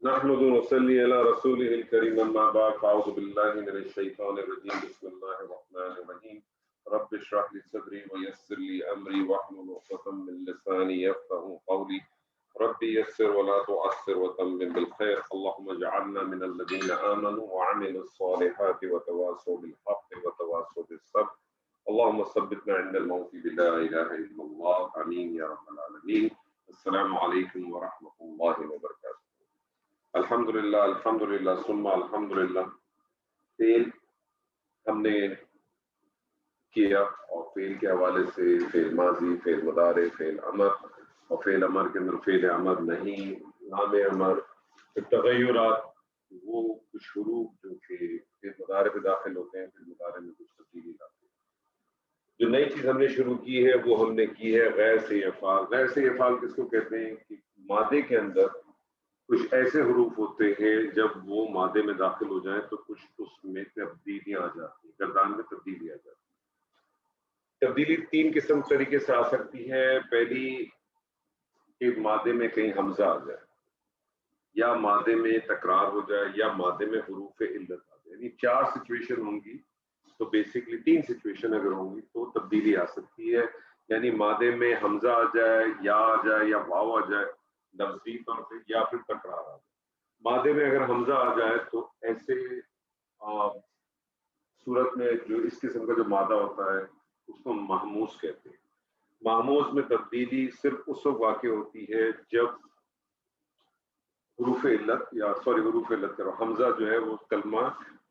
نحمد ونصلي على رسوله الكريم أما بعد فأعوذ بالله من الشيطان الرجيم بسم الله الرحمن الرحيم رب اشرح لي صدري ويسر لي أمري واحلل عقدة من لساني يفقهوا قولي رب يسر ولا تعسر وتمم بالخير اللهم اجعلنا من الذين آمنوا وعملوا الصالحات وتواصوا بالحق وتواصوا بالصبر اللهم ثبتنا عند الموت بلا إله إلا الله آمين يا رب العالمين. السلام عليكم ورحمة الله وبركاته. الحمدللہ ثم الحمدللہ فعل ہم نے کیا اور فعل کے حوالے سے فعل ماضی، فعل مضارع، فعل امر اور فعل امر کے اندر فعل امر نہیں، نام امر، تغیرات، وہ کچھ حروف جو کہ فعل مضارع میں داخل ہوتے ہیں، فعل مضارع میں کچھ تبدیلی لاتے ہیں۔ جو نئی چیز ہم نے شروع کی ہے وہ ہم نے کی ہے غیر سے افعال۔ غیر سے افعال کس کو کہتے ہیں کہ مادے کے اندر کچھ ایسے حروف ہوتے ہیں جب وہ مادے میں داخل ہو جائیں تو کچھ اس میں تبدیلیاں آ جاتی ہیں، گردان میں تبدیلی آ جاتی ہے۔ تبدیلی تین قسم طریقے سے آ سکتی ہے۔ پہلی کہ مادے میں کہیں حمزہ آ جائے، یا مادے میں تکرار ہو جائے، یا مادے میں حروف علت آ جائے، یعنی چار سچویشن ہوں گی تو بیسکلی تین سچویشن اگر ہوں گی تو تبدیلی آ سکتی ہے، یعنی مادے میں حمزہ آ جائے، یا آ جائے، یا واو آ جائے لفظی طور پہ، یا پھر تکرار آ جائے۔ مادے میں اگر حمزہ آ جائے تو ایسے صورت میں جو اس قسم کا جو مادہ ہوتا ہے اس کو محموز کہتے ہیں۔ محموز میں تبدیلی صرف اس وقت واقع ہوتی ہے جب حروف علت کرو حمزہ جو ہے وہ کلمہ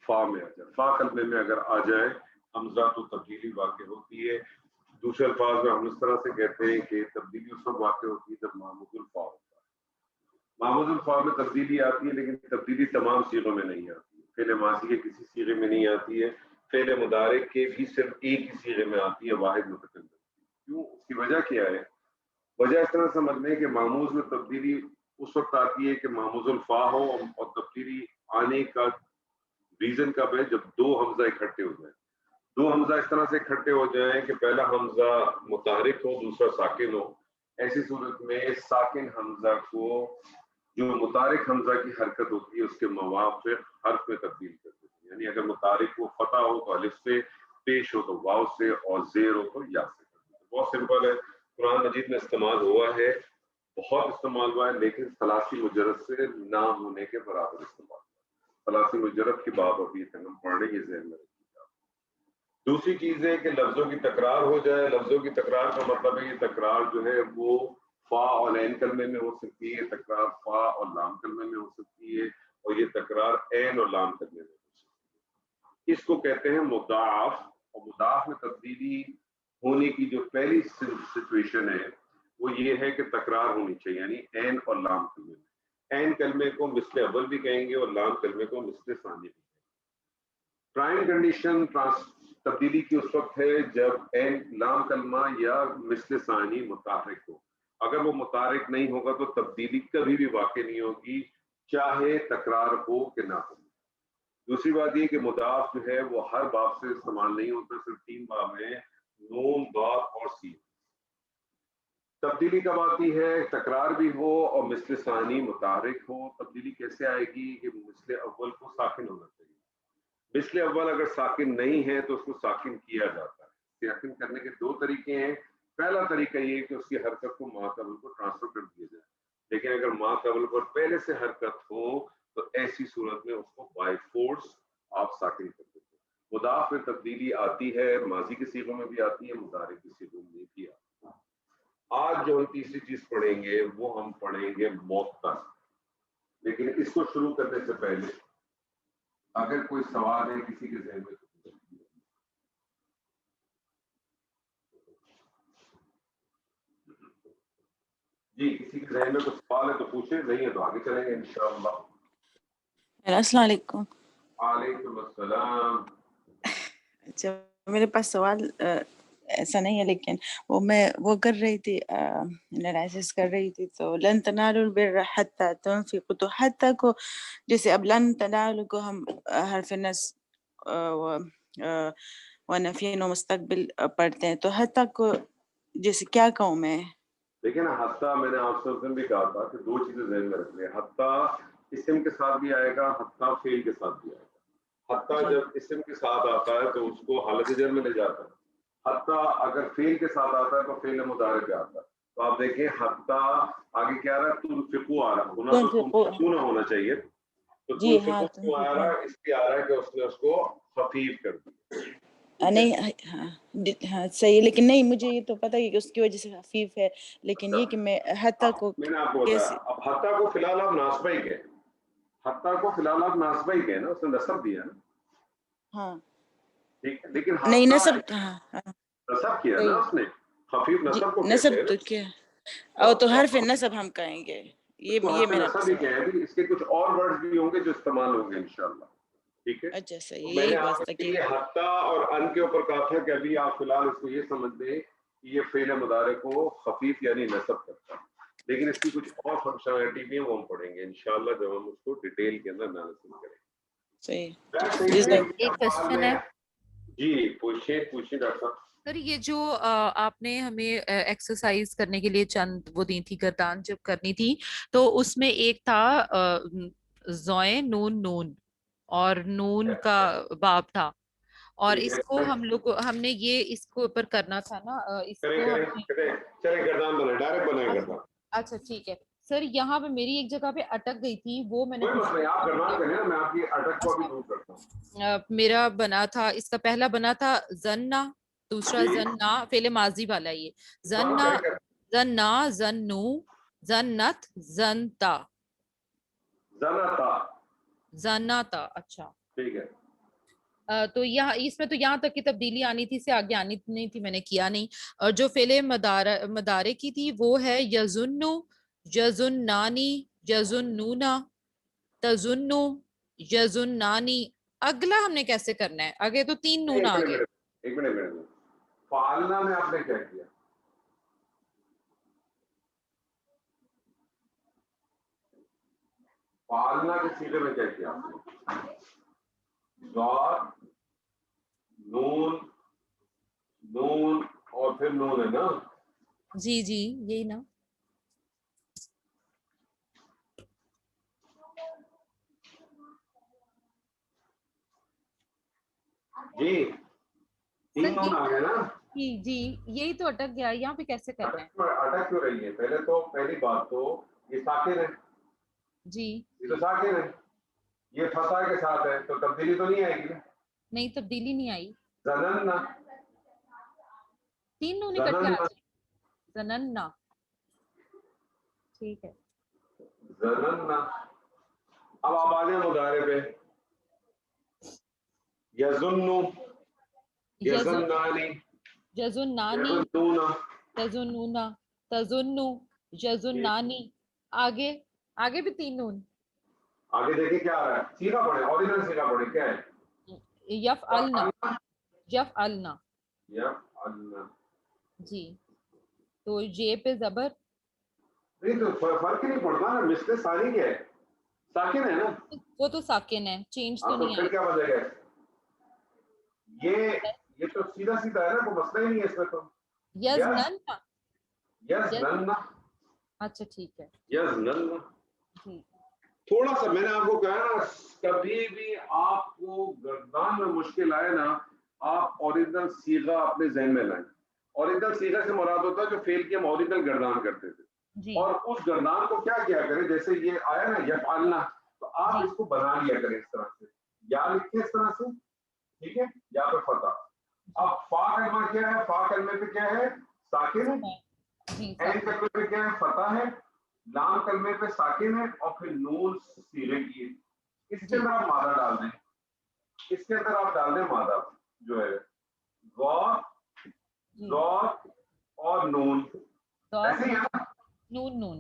فا میں آ جائے، فا کلمے میں اگر آ جائے حمزہ تو تبدیلی واقع ہوتی ہے۔ دوسرے الفاظ میں ہم اس طرح سے کہتے ہیں کہ تبدیلی اس وقت واقع ہوتی ہے جب محمود الفا ہوتا ہے۔ محمود الفا میں تبدیلی آتی ہے لیکن تبدیلی تمام صیغوں میں نہیں آتی ہے، فعل ماضی کے کسی صیغے میں نہیں آتی ہے، فعل مضارع کے بھی صرف ایک ہی صیغے میں آتی ہے، واحد متکلم۔ کیوں؟ اس کی وجہ کیا ہے؟ وجہ اس طرح سمجھ لیں کہ محموز میں تبدیلی اس وقت آتی ہے کہ محموز الفا ہو، اور تبدیلی آنے کا ریزن کب ہے؟ جب دو حمزہ اکٹھے ہو جائیں۔ دو حمزہ اس طرح سے اکٹھے ہو جائیں کہ پہلا حمزہ متحرک ہو، دوسرا ساکن ہو۔ ایسی صورت میں ساکن حمزہ کو جو متحرک حمزہ کی حرکت ہوتی ہے اس کے موافق حرف میں تبدیل کر دیتے ہیں، یعنی اگر متحرک کو فتح ہو تو الف سے، پیش ہو تو واو سے، اور زیر ہو تو یا سے۔ بہت سمپل ہے، قرآن مجید میں استعمال ہوا ہے، بہت استعمال ہوا ہے، لیکن ثلاثی مجرد سے نہ ہونے کے برابر استعمال ہوا۔ ثلاثی مجرد کی بات ابھی تک ہم پڑھنے کی ذہن میں رکھیے گا۔ دوسری چیز ہے کہ لفظوں کی تکرار ہو جائے۔ لفظوں کی تکرار کا مطلب ہے یہ تکرار جو ہے وہ فا اور عین کلمے میں ہو سکتی ہے، تکرار فا اور لام کلمے میں ہو سکتی ہے، اور یہ تکرار عین اور لام کلمے میں ہو سکتی ہے۔ اس کو کہتے ہیں مضاعف، اور مضاعف میں تبدیلی ہونے کی جو پہلی سچویشن ہے وہ یہ ہے کہ تکرار ہونی چاہیے، یعنی عین اور لام کلمے میں۔ عین کلمے کو مثل اول بھی کہیں گے اور لام کلمے کو مثل ثانی بھی کہیں گے۔ پرائم کنڈیشن تبدیلی کی اس وقت ہے جب عین لام کلمہ یا مثل ثانی متحرک ہو۔ اگر وہ متحرک نہیں ہوگا تو تبدیلی کبھی بھی واقع نہیں ہوگی، چاہے تکرار ہو کہ نہ ہو۔ دوسری بات یہ کہ مضاعف جو ہے وہ ہر باب سے استعمال نہیں ہوتا، صرف تین باب ہیں، نون، ضاد اور سین۔ تبدیلی کب آتی ہے؟ تکرار بھی ہو اور مثل ثانی متحرک ہو۔ تبدیلی کیسے آئے گی کہ مثل اول کو ساکن ہونا چاہیے۔ مثل اول اگر ساکن نہیں ہے تو اس کو ساکن کیا جاتا ہے۔ ساکن کرنے کے دو طریقے ہیں۔ پہلا طریقہ یہ کہ اس کی حرکت کو ما قبل کو ٹرانسفر کر دیا جائے، لیکن اگر ما قبل پر پہلے سے حرکت ہو تو ایسی صورت میں اس کو بائی فورس آپ ساکن کر دیتے ہیں۔ مضاعف میں تبدیلی آتی ہے، ماضی کے صیغوں میں بھی آتی ہے، مضارع کے صیغوں میں بھی آتی ہے۔ آج جو ہم تیسری چیز پڑھیں گے وہ ہم پڑھیں گے معطل، لیکن اس کو شروع کرنے سے پہلے اگر کوئی سوال ہے کسی کے ذہن میں تو جی، کسی کے ذہن میں کوئی سوال ہے تو پوچھیں، نہیں ہے تو آگے چلیں گے انشاءاللہ۔ السلام علیکم۔ وعلیکم السلام۔ اچھا، میرے پاس سوال ایسا نہیں ہے، لیکن میں کر رہی تھی، انالائسس کر رہی تھی، تو لن تنالوا البر حتى تنفقوا، تو حتى کو جیسے اب لن تنالوا کو ہم حرف نصب و نفی و مستقبل پڑھتے ہیں، تو حتى کو جیسے کیا کہوں میں؟ دیکھیں نا، حتیٰ میں نے آپ سے اس دن بھی کہا تھا کہ دو چیزیں ذہن میں رکھ لیں۔ حتیٰ اسم کے ساتھ بھی آئے گا, حتیٰ فعل کے ساتھ بھی آئے گا. حتیٰ جب اسم کے ساتھ آتا ہے تو اس کو حالت جر میں لے جاتا ہے. حتیٰ اگر فعل کے ساتھ آتا ہے تو فعل مضارع پہ آتا ہے. تو آپ دیکھیں حتیٰ آگے کیا آ رہا ہے, تنفقو آ رہا ہے, ہونا تو تنفقون ہونا چاہیے. تو جی ہاں تنفقو کیوں آ رہا ہے, اس لیے آ رہا ہے کہ اس نے اس کو خفیف کر دیا. نہیں ہاں صحیح, لیکن نہیں مجھے یہ تو پتہ ہے کہ اس کی وجہ سے خفیف ہے, لیکن یہ کہ میں حتیٰ کو میں نے آپ کو بتایا, کیسے, اب حتیٰ کو فی الحال آپ ناصبہ ہی کہیں, حتیٰ کو فی الحال آپ ناصبہ ہی کہیں نا, اس نے نصب دیا نا, ہاں ٹھیک ہے, لیکن نہیں حتیٰ نصب, ہاں نصب کیا نا صحیح, اس نے, خفیف جی نصب کو کہتے نصب ہیں نا. تو کیا, او تو حرف نصب ہم کہیں گے, اس کو یہ حرف میرا نصب ہی سوال. کہیں, اس کے کچھ اور ورڈز بھی ہوں گے جو استعمال ہوں گے انشاءاللہ, ٹھیک ہے. اچھا صحیح, تو میں یہی نے آپ بات تھا کے کہ لیے حتیٰ اور ان کے اوپر کہا تھا کہ ابھی آپ فی الحال اس کو یہ سمجھ دیں کہ یہ فعل مضارع کو خفیف یعنی نصب کرتا ہے, لیکن اس کی کچھ اور فنکشنالٹی بھی ہیں, وہ ہم پڑھیں گے انشاءاللہ جب ہم اس کو ڈیٹیل کے اندر انالیسس کریں گے. صحیح. ایک کوشچن ہے. جی پوچھیں ڈاکٹر صاحب. سر یہ جو آپ نے ہمیں ایکسرسائز کرنے کے لیے چند وہ دی تھی, گردان جب کرنی تھی, تو اس میں ایک تھا زوئے نون نون اور نون کا باب تھا, اور اس کو ہم نے یہ اس کو اوپر کرنا تھا نا, اس کو چلے گردان بنائے, ڈائریکٹ بنائے گردان. اچھا ٹھیک ہے سر, یہاں پہ میری ایک جگہ پہ اٹک گئی تھی, وہ میں نے کوئی مسئلہ نہیں, آپ گردان کریں نا, میں آپ کی اٹک کو بھی دور کرتا ہوں. میرا بنا تھا, اس کا پہلا بنا تھا زننا, دوسرا جی. زننا, فعل ماضی والا یہ زننا, ہاں, کریں. زننا, زنو, زنت, زنتا, زنتا, زناتا. اچھا ٹھیک ہے. تو یہاں اس میں تو یہاں تک کی تبدیلی آنی تھی, سے آگے آنی نہیں تھی, میں نے کیا نہیں. اور جو فعل مدارے کی تھی وہ ہے یظنو, یظنانی, یظنونا, تظنو, یظنانی. اگلا ہم نے کیسے کرنا ہے, آگے تو 3 نون آ گئے. ایک منٹ, فعلنا میں آپ نے کیا کیا, فعلنا کے سیغے میں کیا کیا آپ نے, ضاد, نون, نون اور پھر نون ہے نا. جی جی یہی نا. جی 3 نون آ گئے نا. جی جی یہی تو اٹک گیا, یہاں پہ کیسے کرنا ہے. اٹک کیوں رہی ہے, پہلی بات تو یہ ساکن ہے, جی یہ تو ساکن ہے, یہ فتح کے ساتھ ہے, تو تبدیلی تو نہیں آئے گی. نہیں تبدیلی نہیں آئی, زننا, 3 نون اکٹھے آ جائیں. زننا, ٹھیک ہے. زننا. اب آپ آ جائیں مضارع پہ, یظنو, یظنانی, یظنانی, یظنونا. تظنونا, تظنو, یظنانی. آگے بھی 3 نون. آگے دیکھیں کیا آ رہا ہے, سیدھا پڑھیں, اوریجنل سیدھا پڑھیں, کیا ہے, یفعلنا, یفعلنا. یفعلنا. جی تو یہ پہ زبر, نہیں تو فرق ہی نہیں پڑتا نا, مثل ثانی کیا ہے, ساکن ہے نا. وہ تو ساکن ہے, چینج تو تو نہیں پھر آئی. کیا وجہ ہے, یہ تو سیدھا سیدھا ہے نا, کوئی مسئلہ ہی نہیں ہے اس میں تو. یزننا, یزننا, اچھا ٹھیک ہے. یزننا. جی تھوڑا سا میں نے آپ کو کہا نا, کبھی بھی آپ کو گردان میں مشکل آئے نا, آپ اوریجنل صیغہ اپنے ذہن میں لائیں. اوریجنل صیغہ سے مراد ہوتا ہے جو فعل کی ہم اوریجنل گردان کرتے تھے, جی اور اس گردان کو کیا کیا کریں, جیسے یہ آیا نا یفعلنا, تو آپ جی اس کو بنا لیا کریں اس طرح سے, یا لکھیں اس طرح سے, ٹھیک ہے, یا پہ فتح. اب فا کلمہ کیا ہے, فا کلمے پہ کیا ہے, ساکن ہے. جی عین کلمے پہ کیا ہے, فتح ہے. لام کلمے پہ ساکن ہے, اور پھر نون صیغے کی ہے. اس کے جی اندر آپ مادہ ڈال دیں, اس کے اندر آپ ڈال دیں مادہ جو ہے ضاد اور نون, ایسے ہی ہے نا, نون نون.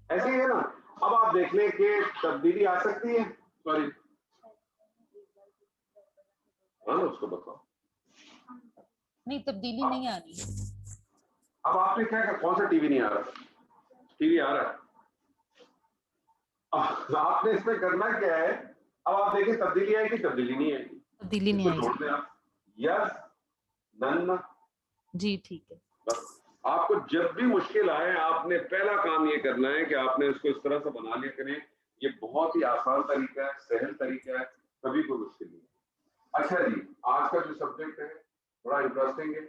ایسے ہی ہے نا. اب آپ دیکھ لیں کہ تبدیلی آ سکتی ہے, سوری ہاں اس کو بتاؤ. نہیں تبدیلی نہیں آ رہی. اب آپ نے کیا کہا, کون سا ٹی وی نہیں آ رہا, ٹی وی آ رہا ہے, آپ نے اس میں کرنا کیا ہے, اب آپ دیکھیں تبدیلی آئے گی, تبدیلی نہیں آئے گی, تبدیلی اس نہیں کو آئی. چھوڑ دیں آپ. یس نن. جی ٹھیک ہے. بس آپ کو جب بھی مشکل آئے, آپ نے پہلا کام یہ کرنا ہے کہ آپ نے اس کو اس طرح سے بنا لیا کریں یہ بہت ہی آسان طریقہ ہے, سہل طریقہ ہے, کبھی کوئی مشکل نہیں. اچھا جی, آج کا جو سبجیکٹ ہے بڑا انٹرسٹنگ ہے.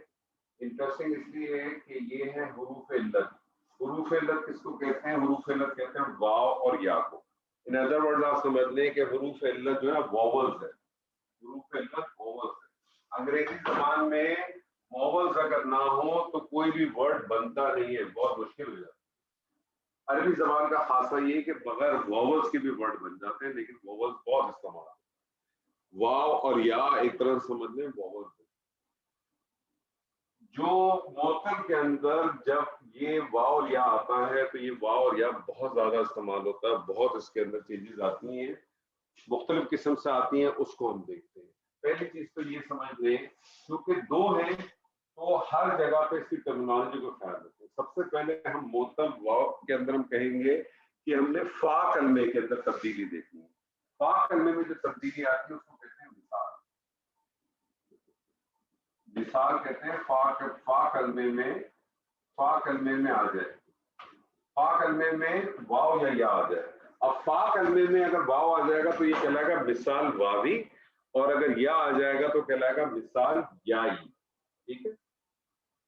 انٹرسٹنگ اس لیے ہے کہ یہ ہے حروف علت. حروف علت کس کو کہتے ہیں؟ حروف علت کہتے ہیں واو اور یا کو. ان ادر ورڈ آپ سمجھ لیں کہ حروف علت جو ہے واولز ہے. حروف علت واولز ہے. انگریزی زبان میں واولز اگر نہ ہو تو کوئی بھی ورڈ بنتا نہیں ہے, بہت مشکل ہو جاتا ہے. عربی زبان کا خاصہ یہ ہے کہ بغیر واولز کے بھی ورڈ بن جاتے ہیں, لیکن واولز بہت استعمال ہوتے ہیں. واو اور یا ایک طرح سے سمجھ لیں واولز. جو معطل کے اندر جب یہ واو اور یا آتا ہے تو یہ واو اور یا بہت زیادہ استعمال ہوتا ہے, بہت اس کے اندر چیزیں آتی ہیں, مختلف قسم سے آتی ہیں, اس کو ہم دیکھتے ہیں. پہلی چیز تو یہ سمجھ لیں کیونکہ دو ہیں تو ہر جگہ پہ اس کی ٹرمینالوجی کو خیال رکھیں. سب سے پہلے ہم معطل واو کے اندر ہم کہیں گے کہ ہم نے فا کلمے کے اندر تبدیلی دیکھنی ہے. فا کلمے میں جو تبدیلی آتی ہے اس کو کہتے ہیں مثال. مثال کہتے ہیں فا کلمے میں آ جائے, فا کلمے میں واو یا آ جائے. اب فا کلمے میں اگر واو آ جائے گا تو یہ کہلائے گا مثال واوی, اور اگر یا آ جائے گا تو کہلائے گا مثال یائی. ٹھیک ہے.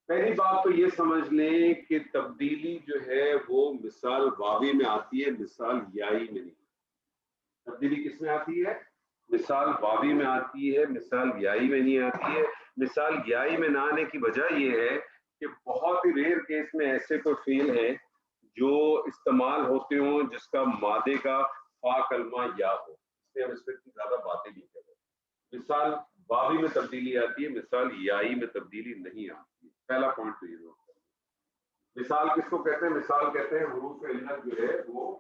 پہلی بات تو یہ سمجھ لیں کہ تبدیلی جو ہے وہ مثال واوی میں آتی ہے, مثال یائی میں نہیں. تبدیلی کس میں آتی ہے؟ مثال واوی میں آتی ہے, مثال یائی میں نہیں آتی ہے. مثال یائی میں نہ آنے کی وجہ یہ ہے کہ بہت ہی ریئر کیس میں ایسے کوئی فعل ہیں جو استعمال ہوتے ہوں جس کا مادے کا فا کلمہ یا ہو, اس لیے ہم اس پہ زیادہ باتیں نہیں کر رہے. مثال واوی میں تبدیلی آتی ہے, مثال یائی میں تبدیلی نہیں آتی ہے. پہلا پوائنٹ تو یہ نوٹ کریں. مثال کس کو کہتے ہیں؟ مثال کہتے ہیں حروف علت جو ہے وہ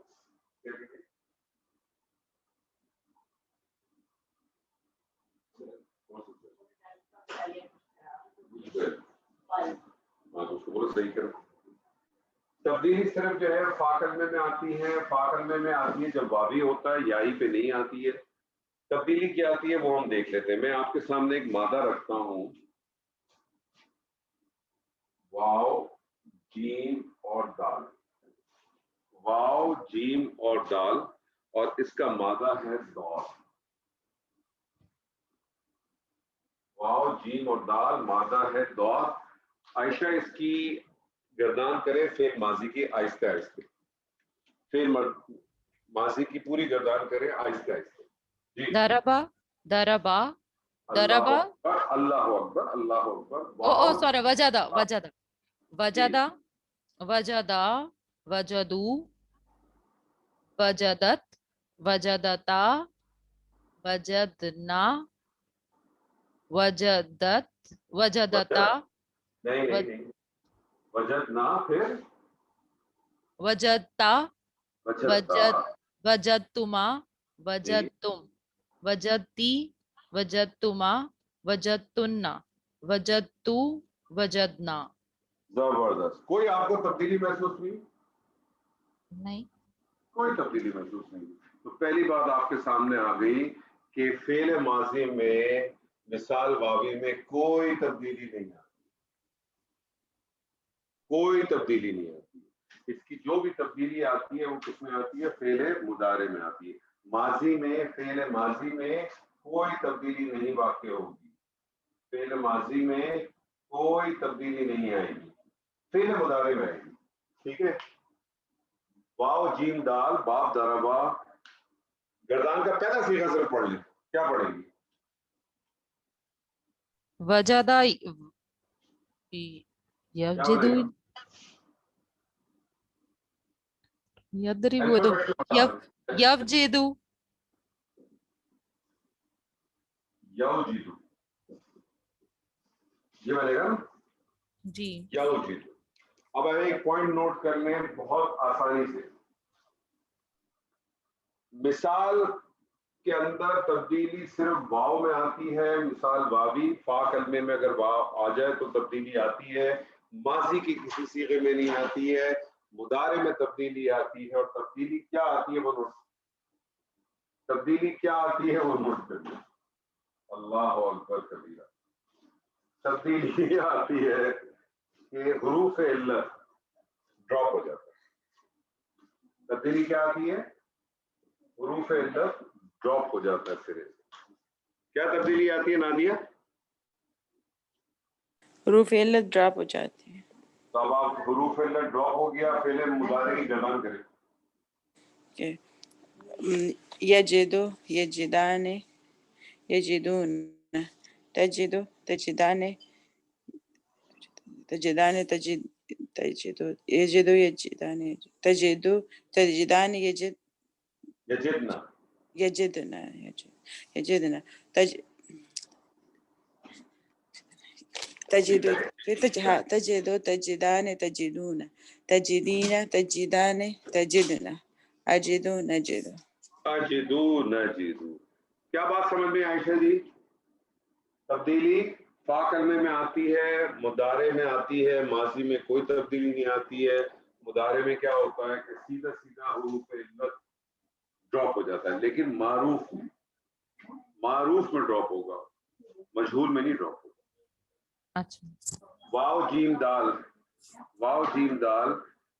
صحیح کرو. تبدیلی صرف جو ہے فا کلمے میں آتی ہے, فا کلمے میں آتی ہے جب واوی ہوتا ہے, یائی پہ نہیں آتی ہے. تبدیلی کیا آتی ہے وہ ہم دیکھ لیتے ہیں. میں آپ کے سامنے ایک مادہ رکھتا ہوں, واو جیم اور دال, واو جیم اور دال, اور اس کا مادہ ہے دور. واو جیم اور دال مادہ ہے دور. عائشہ اس کی گردان کرے فعل ماضی کی آہستہ آہستہ, فعل ماضی کی پوری گردان کرے آہستہ آہستہ. جی دربا دربا اللہ دربا. اکبر, اللہ اکبر, اللہ اکبر. او سوری, وجدا وجدا وجدا وجدا وجدو وجدت وجدتا وجدنا وجدت وجدتا نہیں وجدنا, پھر وجدتا وجدتا. وجدتما جی وجدتم وجدتی وجدتما وجدتنا وجدتو وجدنا. زبردست. کوئی آپ کو تبدیلی محسوس ہوئی؟ نہیں. کوئی تبدیلی محسوس نہیں. تو پہلی بات آپ کے سامنے آ گئی کہ فعل ماضی میں مثال واوی میں کوئی تبدیلی نہیں آتی, کوئی تبدیلی نہیں آتی. اس کی جو بھی تبدیلی آتی ہے وہ کس میں آتی ہے؟ فعل مضارع میں آتی ہے. ماضی میں, فعل ماضی میں کوئی تبدیلی نہیں واقع ہوگی. فعل ماضی میں کوئی تبدیلی نہیں آئے گی, فعل مضارع میں آئے گی. ٹھیک ہے. واو جیم دال باب دربا, گردان کا پہلا صیغہ صرف پڑھ لیں, کیا پڑھیں گی؟ وجدا کیا یوجدو پڑھیں گے؟ یضرب یوجدو یوجدو, یہ بنے گا جی. یوجدو. اب ایک پوائنٹ نوٹ کر لیں بہت آسانی سے. مثال کے اندر تبدیلی صرف واو میں آتی ہے, مثال واوی. فا کلمے میں اگر واو آ جائے تو تبدیلی آتی ہے, ماضی کی کسی صیغے میں نہیں آتی ہے, مضارع میں تبدیلی آتی ہے. اور تبدیلی کیا آتی ہے وہ نوٹ, تبدیلی کیا آتی ہے وہ نوٹ کر لیں. اللہ اکبر کبیرہ. تبدیلی آتی ہے کہ حروف علت ڈراپ ہو جاتا ہے. تبدیلی کیا آتی ہے؟ حروف علت ڈراپ ہو جاتا ہے سرے سے. کیا تبدیلی آتی ہے نادیہ؟ حروف علت ڈراپ ہو جاتی ہے. تو اب آپ حروف علت ڈراپ ہو گیا، فعل مضارع کی گردان کریں. کہ یجدو یجدان یجدون تجدو تجدان تجدان تجدو یجدو یجدان تجدو تجدان یجدنا یجدنا یجدنا تجدو تجدو تجدان تجدون تجدین تجدان تجدنا اجدو نجدو. اجدو نجدو. کیا بات سمجھ میں عائشہ جی؟ تبدیلی فا کلمے میں آتی ہے، مضارع میں آتی ہے، ماضی میں کوئی تبدیلی نہیں آتی ہے. مضارع میں کیا ہوتا ہے کہ سیدھا سیدھا حروف علت ڈراپ ہو جاتا ہے، لیکن معروف میں ڈراپ ہوگا، مجہول میں نہیں ڈراپ ہوگا. اچھا. واو جیم دال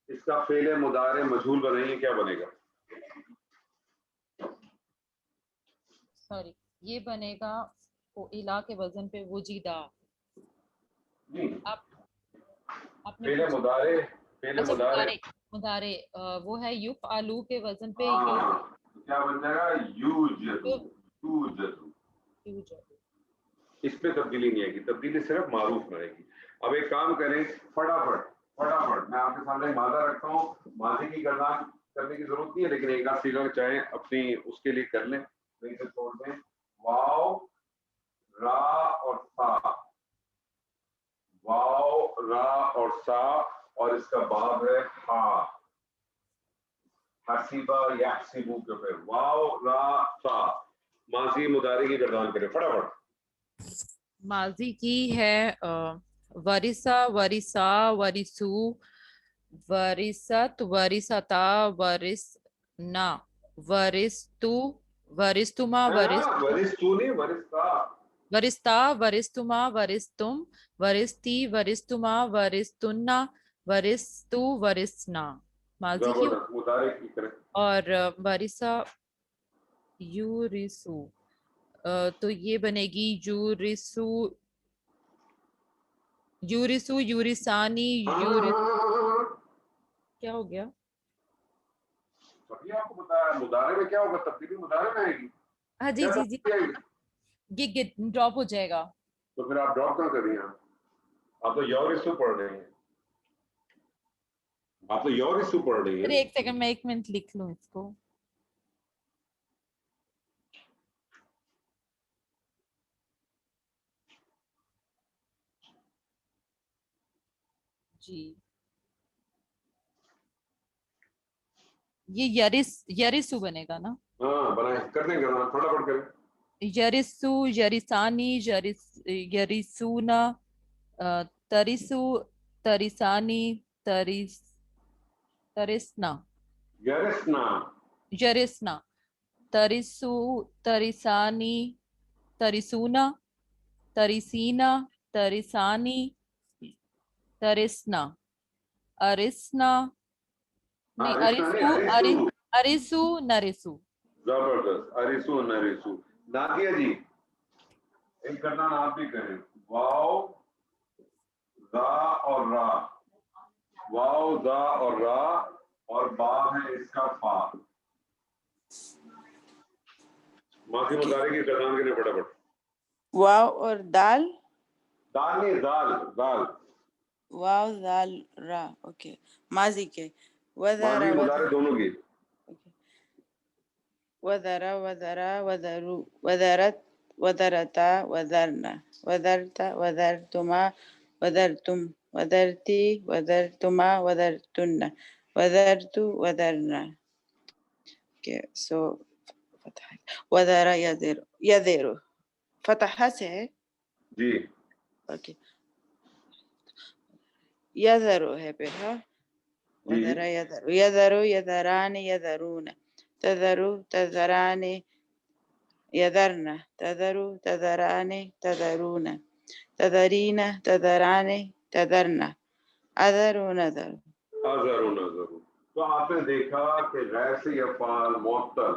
اس کا فعل مضارع مجہول بنائیے، کیا بنے گا؟ سوری، یہ بنے گا الا کے وزن پہ وجیدہ. فعل مضارع وہ ہے یفعلو کے وزن پہ کیا بن جائے گا؟ یوجدو. اس پہ تبدیلی نہیں آئے گی، تبدیلی صرف معروف میں آئے گی. اب ایک کام کریں، فٹافٹ میں آپ کے سامنے ماضی رکھتا ہوں. ماضی کی گردان کرنے کی ضرورت نہیں ہے، لیکن ایک آدھ سیگا چاہیں اپنی اس کے لیے کر لیں. وہیں سے چھوڑ دیں. واو را اور سا، واو را اور سا، اور اس کا باب ہے ہا. حسیبہ یحسبو کے پھر واو را سا. ماضی مضارع کی گردان کریں فٹافٹ. ماضی کی ہے ورثہ ورثا ورثو ورثت ورثتا ورثنا ورثتو ورثتما ورثتو نہیں، ورثتا. ورثتا ورثتما ورثتم ورثتی ورثتما ورثتنا ورثتو ورثنا. ماضی کی مضارع کی کریں. اور ورثہ یورثو تو یہ بنے گی یورثو یورثانی کیا ہو گیا؟ ابھی آپ کو بتایا مضارع میں کیا ہوگا، تبدیلی مضارع میں آئے گی. ہاں جی جی جی، یہ ڈراپ ہو جائے گا. تو پھر آپ ڈراپ کہاں کر رہی ہیں؟ آپ تو یورثو پڑھ رہے ہیں. ایک سیکنڈ میں 1 منٹ لکھ لوں اس کو. جی یہ یرسو بنے گا نا؟ ہاں بنائیں، کر دیں گے، فٹافٹ کریں. یرسو یرسانی یرسونا ترسو ترسانی ترسنا یرسنا ترسو ترسانی ترسونا ترسینا ترسانی ترسنا ارسنا ارسو نرسو. زبردست. ارسو نرسو. نادیہ جی ایک گردان آپ بھی کریں. واو را اور را، واو دا اور را، اور با ہے اس کا فا. ماضی مضارع کی گردان کے لیے فٹافٹ. واو اور دال نہیں، دال. واو دال را. اوکے. ماضی کے ماضی مضارع دونوں کی. وذرا وذرا وذرو وذرت وذرتا وذرنا وذرت وذرتما وذرتم وذرتی وذرتما وذرتن وذرتو وذرنا. Okay, so وذرا یذرو فتحہ سے ہے جی. اوکے. یذرو ہے پھر. ہاں وذرا یذرو یذران یذرون تذرو تذران یذرن تذرو تذران تذرون تذرین تذران تذرن اذرو نذرو. تو آپ نے دیکھا کہ غیر سے افعال معطل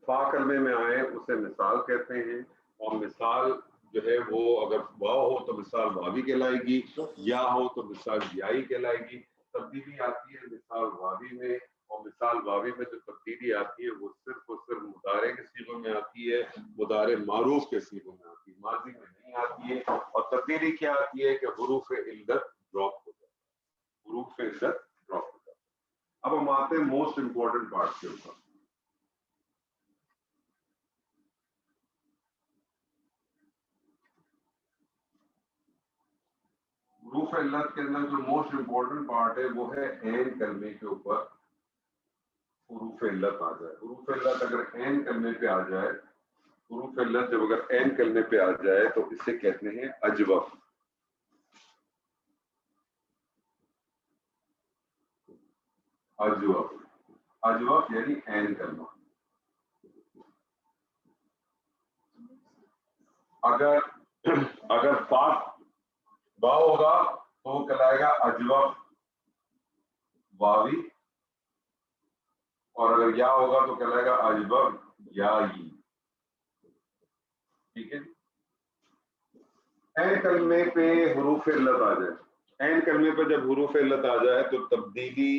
فا کلمے میں آئے اسے مثال کہتے ہیں، اور مثال جو ہے وہ اگر واو ہو تو مثال واوی کہلائے گی، یا ہو تو مثال یائی کہلائے گی۔ تبدیلی آتی ہے مثال واوی میں، اور مثال واوی میں جو تبدیلی آتی ہے وہ صرف اور صرف مضارع کے صیغوں میں آتی ہے، مضارع معروف کے صیغوں میں آتی ہے، ماضی میں نہیں آتی ہے۔ اور تبدیلی کیا آتی ہے کہ حروف علت ڈراپ ہو جاتا ہے، حروف علت ڈراپ ہو جاتا ہے۔ اب ہم آتے ہیں موسٹ امپورٹنٹ پارٹ کے اوپر۔ حروف علت کے اندر جو موسٹ امپورٹنٹ پارٹ ہے وہ ہے عین کلمے کے اوپر حروف علت آ جائے۔ حروف علت اگر عین کلمے پہ آ جائے، حروف علت جب اگر عین کلمے پہ آ جائے تو اسے کہتے ہیں اجوف۔ اجوف، اجوف یعنی عین کلمہ۔ اگر فا واو ہوگا تو وہ کہلائے گا اجوف واوی، اور اگر یا ہوگا تو کہلائے گا اجوف یائی۔ ٹھیک ہے، عین کلمے پہ حروف علت آ جائے، عین کلمے پہ جب حروف علت آ جائے تو تبدیلی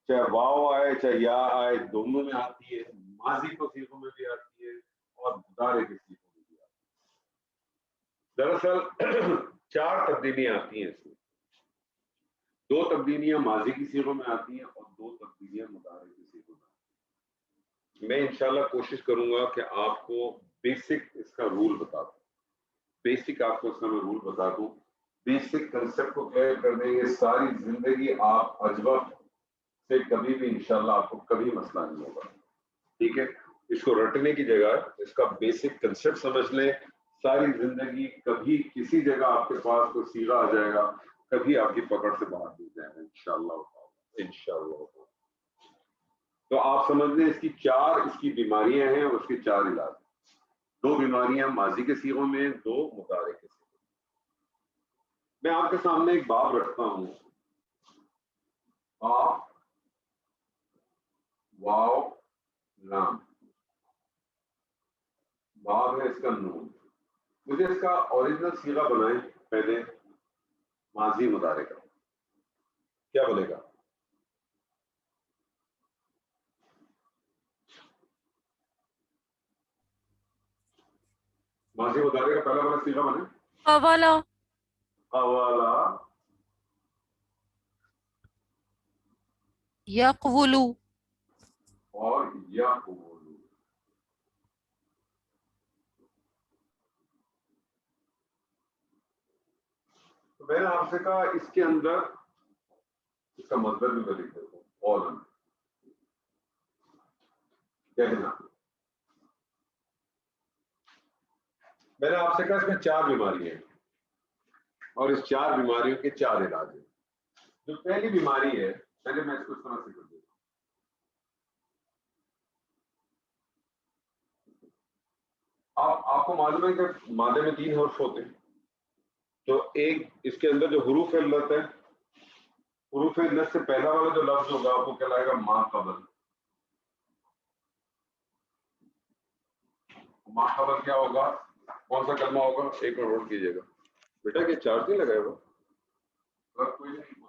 چاہے واو آئے چاہے یا آئے دونوں میں آتی ہے، ماضی کو صیغوں میں بھی آتی ہے اور مضارع کے صیغوں میں بھی آتی ہے۔ دراصل چار تبدیلیاں آتی ہیں اس میں، دو تبدیلیاں ماضی کی صیغوں میں آتی ہیں اور دو تبدیلیاں مضارع کی صیغوں میں آتی ہیں۔ میں انشاءاللہ کوشش کروں گا کہ آپ کو بیسک اس کا رول بتا دوں، بیسک آپ کو اس کا میں رول بتا دوں، بیسک کنسپٹ کو کلیئر کر دیں گے، ساری زندگی آپ اجوف سے کبھی بھی انشاءاللہ آپ کو کبھی مسئلہ نہیں ہوگا۔ ٹھیک ہے، اس کو رٹنے کی جگہ اس کا بیسک کنسپٹ سمجھ لیں، ساری زندگی کبھی کسی جگہ آپ کے پاس کوئی صیغہ آ جائے گا، کبھی آپ کی پکڑ سے باہر نہیں جائے گا انشاءاللہ، انشاءاللہ۔ تو آپ سمجھ لیں اس کی چار اس کی بیماریاں ہیں اور اس کے چار علاج، دو بیماریاں ماضی کے صیغوں میں، دو مضارع کے صیغوں میں۔ میں آپ کے سامنے ایک باب رکھتا ہوں، آپ واو لام، باب ہے اس کا نون۔ مجھے اس کا اوریجنل صیغہ بنائیں پہلے ماضی مضارع کا، کیا بنے گا؟ ماضی مضارع کا پہلا والا صیغہ بنے حوالہ، حوالہ، یقولو، اور یقول۔ تو میں نے آپ سے کہا اس کے اندر اس کا مطلب بھی میں لکھ دیتا ہوں، اولن کہنا۔ میں نے آپ سے کہا اس میں چار بیماریاں ہیں اور اس چار بیماریوں کے چار علاج ہیں۔ جو پہلی بیماری ہے، پہلے میں اس کو اس طرح سے کر دیتا ہوں۔ آپ کو معلوم ہے کہ مادے میں تین حرف ہوتے ہیں، تو ایک اس کے اندر جو حروف علت ہے، حروف علت سے پہلا والا جو لفظ ہوگا وہ کہلائے گا ما قبل۔ ما قبل کیا ہوگا، کون سا کلمہ ہوگا؟ ایک منٹ نوٹ کیجیے گا بیٹا، کہ چارج نہیں لگائے گا کوئی نہیں۔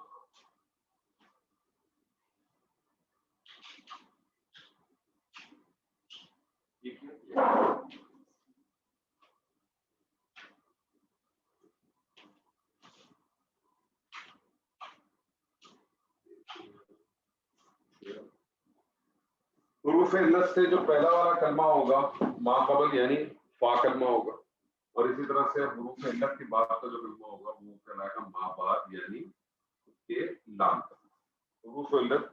حروف علت سے جو پہلا والا کلمہ ہوگا ما قبل یعنی فا کلمہ ہوگا، اور اسی طرح سے حروف علت کی بات کا جو کلمہ ہوگا وہ کہلائے گا ما بعد یعنی اس کے لام۔ حروف علت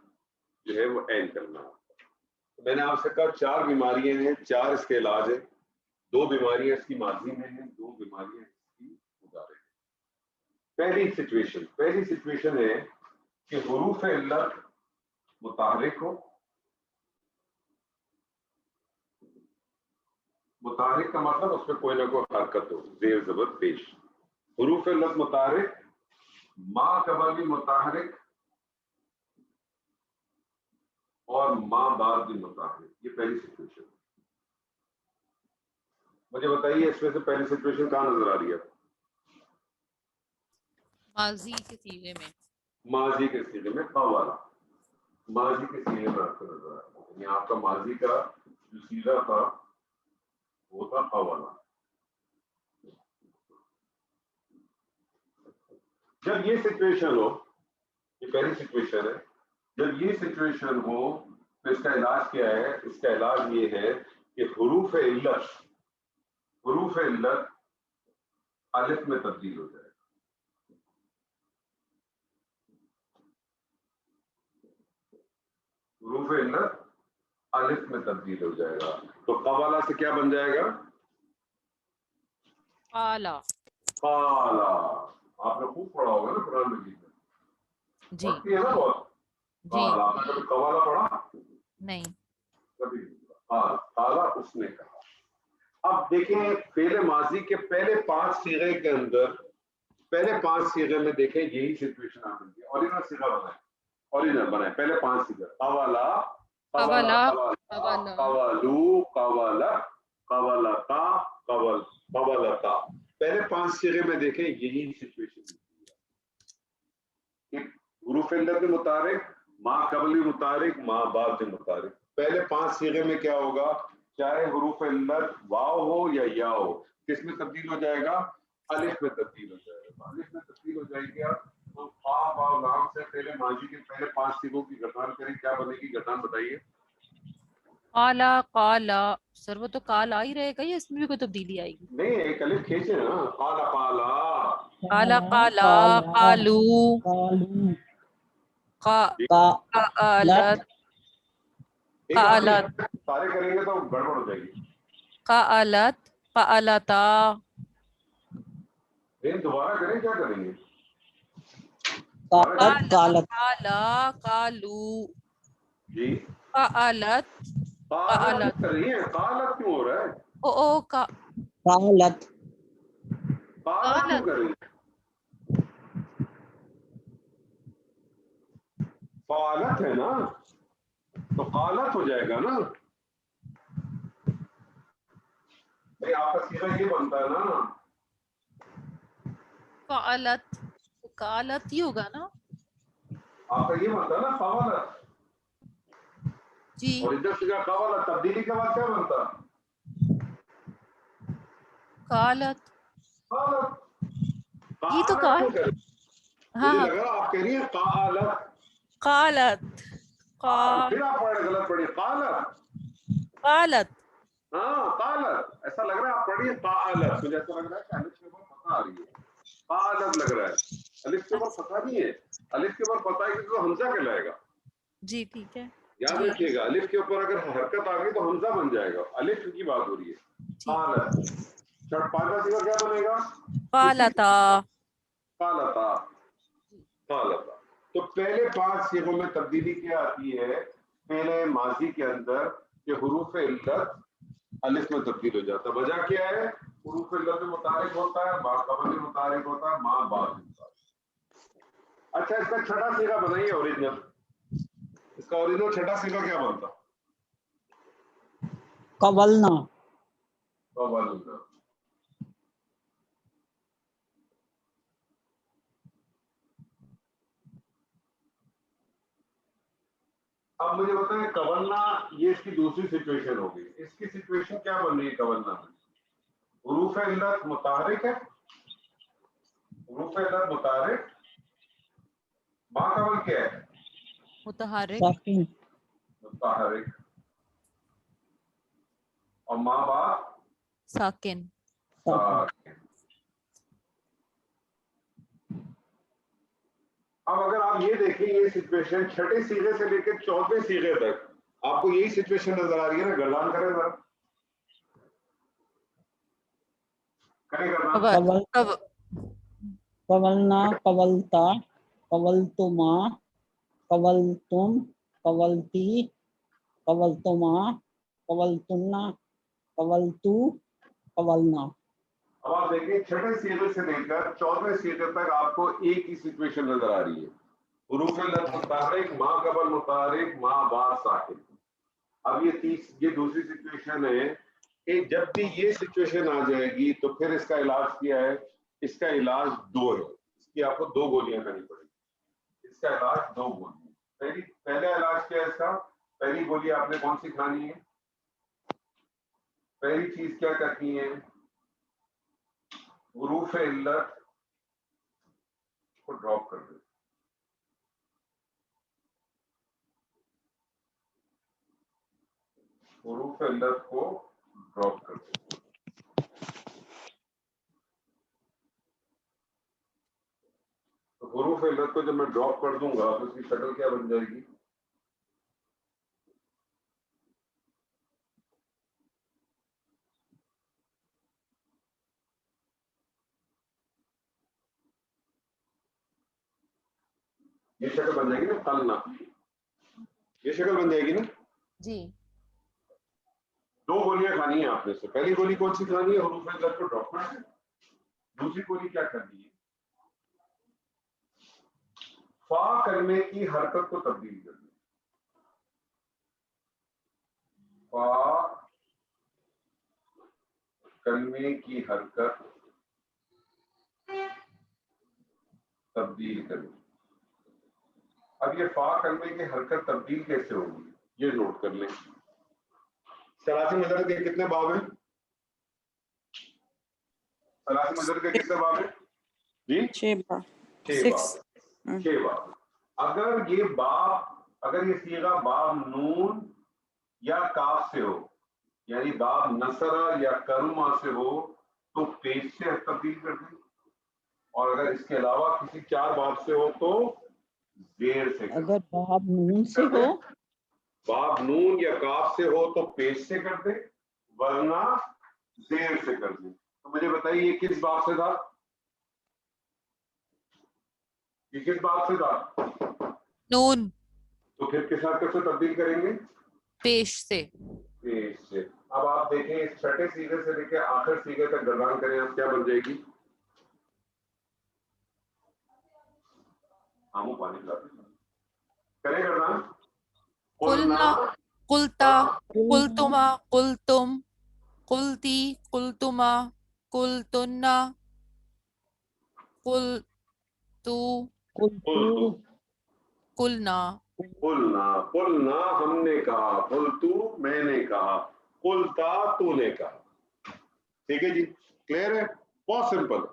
جو ہے وہ عین کلمہ ہے۔ میں نے آپ سے کہا چار بیماریاں ہیں، چار اس کے علاج ہیں، دو بیماریاں اس کی ماضی میں ہیں، دو بیماریاں اس کی مضارع میں۔ پہلی سچویشن ہے کہ حروف علت متحرک ہو، متحرک کا مطلب اس میں کوئی نہ کوئی حرکت ہو، زیر زبر پیش۔ حروف علت متحرک، ما قبل بھی متحرک اور ما بعد بھی متحرک، یہ پہلی سچویشن ہے۔ مجھے بتائیے اس میں سے پہلی سچویشن کہاں نظر آ رہی ہے؟ ماضی کے صیغے میں. ماضی کے صیغے میں قوالا. ماضی کے صیغے میں آپ کو نظر آ رہا ہے. یہاں آپ کا ماضی کا جو صیغہ تھا وہ تھا قوالا. جب یہ سچویشن ہو، یہ پہلی سچویشن ہے، جب یہ سچویشن ہو تو اس کا علاج کیا ہے؟ اس کا علاج یہ ہے کہ حروف علت الف میں تبدیل ہو جائے. حروف علت الف میں تبدیل ہو جائے گا. تو قوالا سے کیا بن جائے گا؟ قالا. قالا. آپ نے خوب پڑھا ہوگا نا قرآن مجید میں. جی پڑھتی ہے نا بہت. جی قالا. آپ نے کبھی قوالا پڑھا؟ نہیں. کبھی نہیں. قالا اس نے کہا. اب دیکھیں فعل ماضی کے پہلے 5 صیغے کے اندر، پہلے 5 صیغے میں دیکھیں یہی سچویشن آ رہی ہے. اوریجنل صیغہ بنائیں، اوریجنل بنائیں. پہلے 5 صیغے قوالا، قوالا، قوالا، قوالو، قوالت، قوالتا، قوالتا. پہلے 5 صیغے میں دیکھیں یہی سچویشن ہے. حروف علت کے مطابق ما قبلی متحرک، ما بعد متحرک. پہلے 5 صیغے میں کیا ہوگا؟ چاہے حروف علت واو ہو یا یا ہو، کس میں تبدیل ہو جائے گا؟ الف میں تبدیل ہو جائے گا. الف میں تبدیل ہو جائے گی. تو فا واو لام سے پہلے ماضی کے پہلے 5 صیغوں کی گردان کریں، کیا بنے گی گردان بتائیے؟ قالا. قالا سر وہ تو قالا ہی رہے گا یا اس میں بھی کوئی تبدیلی آئے گی؟ نہیں، ایک الف کھینچے نا. قالا قالا، قالا قالا، قالو، قالت، قالت، سارے کریں گے تو گڑبڑ ہو جائے گی. قالت، قالتا. دوبارہ کریں، کیا کریں گے؟ قالا، قالو، جی قالت، قالت کر رہی ہیں. قالت کیوں ہو رہا ہے؟ قالت قالت کیوں کر رہی ہیں؟ فعالت ہے نا، تو قالت ہو جائے گا نا. بھائی آپ کا صیغہ یہ بنتا ہے نا. قالت، قالت ہی ہوگا نا. آپ کا یہ بنتا ہے نا قوالت. جی اور ادھر صیغہ قوالت، تبدیلی کے بعد کیا بنتا؟ قالت. قالت. یہ تو قالت کیوں کر رہی ہیں؟ مجھے ہاں لگا آپ کہہ رہی ہیں قالت. قالت. پھر آپ غلط پڑھی. قالت. قالت. ہاں قالت. ایسا لگ رہا ہے آپ پڑھیے قالت. مجھے ایسا لگ رہا ہے کہ الف کے اوپر فتح آ رہی ہے. قالت لگ رہا ہے. الف کے اوپر فتح نہیں ہے. الف کے اوپر فتح ہے تو حمزہ کہلائے گا. جی ٹھیک ہے. یاد رکھیے گا الف کے اوپر اگر حرکت آ گئی تو حمزہ بن جائے گا. الف کی بات ہو رہی ہے. قالت. پانچواں صیغہ کیا بنے گا؟ قالتا. قالتا. قالتا. تو پہلے 5 صیغوں میں تبدیلی کیا آتی ہے پہلے ماضی کے اندر کہ حروف علت الف میں تبدیل ہو جاتا ہے. وجہ کیا ہے؟ حروف علت میں متحرک ہوتا ہے، با قبل میں متحرک ہوتا ہے، ماں بعد میں متحرک. اچھا اس کا چھٹا صیغہ بنائیے اوریجنل. اس کا اوریجنل چھٹا صیغہ کیا بنتا؟ قبلنا. قبلنا. اب مجھے بتائیں قبلنا یہ اس کی دوسری سچویشن ہوگی. اس کی سچویشن کیا بن رہی ہے قبلنا میں؟ حروف علت متحرک ہے، حروف علت متحرک، ماں قبل کیا ہے؟ متحرک. ساکن. متحرک. اور ماں باپ ساکن. ساکن. اب اگر آپ یہ دیکھیں یہ سچویشن چھٹے صیغے سے لے کے 14ویں صیغے تک آپ کو یہی سچویشن نظر آ رہی ہے نا. گردان کریں ذرا. کریں گردان. قبلنا، قبلتا، قبلتما، قبلتم، قبلتی، قبلتما، قبلتنا، قبلتو، قبلنا. اب آپ دیکھیں چھٹے صیغے سے لے کر 14ویں صیغے تک آپ کو ایک ہی سچویشن نظر آ رہی ہے. حروف علت متحرک، ماں قبل متحرک، ماں بعد ساکن. اب یہ دوسری سچویشن ہے کہ جب بھی یہ سچویشن آ جائے گی تو پھر اس کا علاج کیا ہے؟ اس کا علاج 2 ہے. اس کی آپ کو 2 گولیاں کرنی پڑیں گی. اس کا علاج 2 گولیاں. پہلا علاج کیا ہے اس کا؟ پہلی گولی آپ نے کون سی کھانی ہے؟ پہلی چیز کیا کرنی ہے؟ حروف علت کو ڈراپ کر دیں. حروف علت کو ڈراپ کر دیں. تو حروف علت کو جب میں ڈراپ کر دوں گا تو اس کی شکل کیا بن جائے گی؟ یہ شکل بن جائے گی نا تلنا. یہ شکل بن جائے گی نا جی. 2 گولیاں کھانی ہیں آپ نے سے. پہلی گولی کون سی کھانی ہے؟ حروف علت کو ڈراپ کرنا ہے. دوسری گولی کیا کرنی ہے؟ فا کلمے کی حرکت کو تبدیل کرنی. فا کلمے کی حرکت تبدیل کرنی. اب یہ فا کلمے کی حرکت تبدیل کیسے ہوگی یہ نوٹ کر لیں. 83 مجرد کے کتنے باب ہیں؟ 83 مجرد کے کتنے باب ہیں جی؟ 6 باب. 6 باب. 6 باب. اگر یہ صیغہ باب نون یا کاف سے ہو، یعنی باب نصرہ یا کرما سے ہو تو پیش سے تبدیل کر دیں. اور اگر اس کے علاوہ کسی 4 باب سے ہو تو زیر سے. اگر باب نون سے ہو، باب نون یا کاف سے ہو تو پیش سے کر دیں، ورنہ زیر سے کر دیں. تو مجھے بتائیے یہ کس باب سے تھا؟ یہ کس باب سے تھا؟ نون. تو پھر کس حرکت سے تبدیل کریں گے؟ پیش سے. پیش سے. اب آپ دیکھیں اس چھٹے سیغے سے لے کے آخر سیغے تک گردان کریں آپ کیا بن جائے گی؟ آمو پانی پلاتے کریں گردان. قلنا، قلتا، قلتما، قلتم، قلتی، قلتما، قلتنا، قلتو، قلتو، قلنا. قلنا ہم نے کہا، قلتو میں نے کہا، قلتا تو نے کہا. ٹھیک ہے جی، کلیئر ہے؟ بہت سمپل.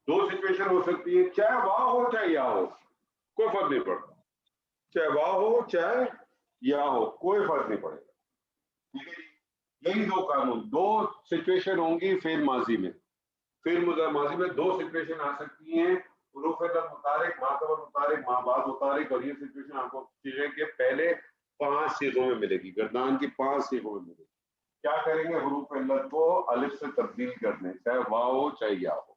2 سچویشن ہو سکتی ہے، چاہے واہ ہو چاہے یا ہو، کوئی فرق نہیں پڑتا. چاہے واہ ہو چاہے یا ہو کوئی فرق نہیں پڑے گا. ٹھیک ہے جی. یہی 2 قانون. 2 سچویشن ہوں گی فعل ماضی میں. فعل ماضی میں 2 سچویشن آ سکتی ہیں، حروف علت متحرک، ما قبل متحرک، ما بعد متحرک. اور یہ سچویشن آپ کو چیزیں کے پہلے 5 صیغوں میں ملے گی، گردان کی 5 صیغوں میں ملے گی. کیا کریں گے؟ حروف علت کو الف سے تبدیل کر دیں، چاہے واہ ہو چاہے یا ہو.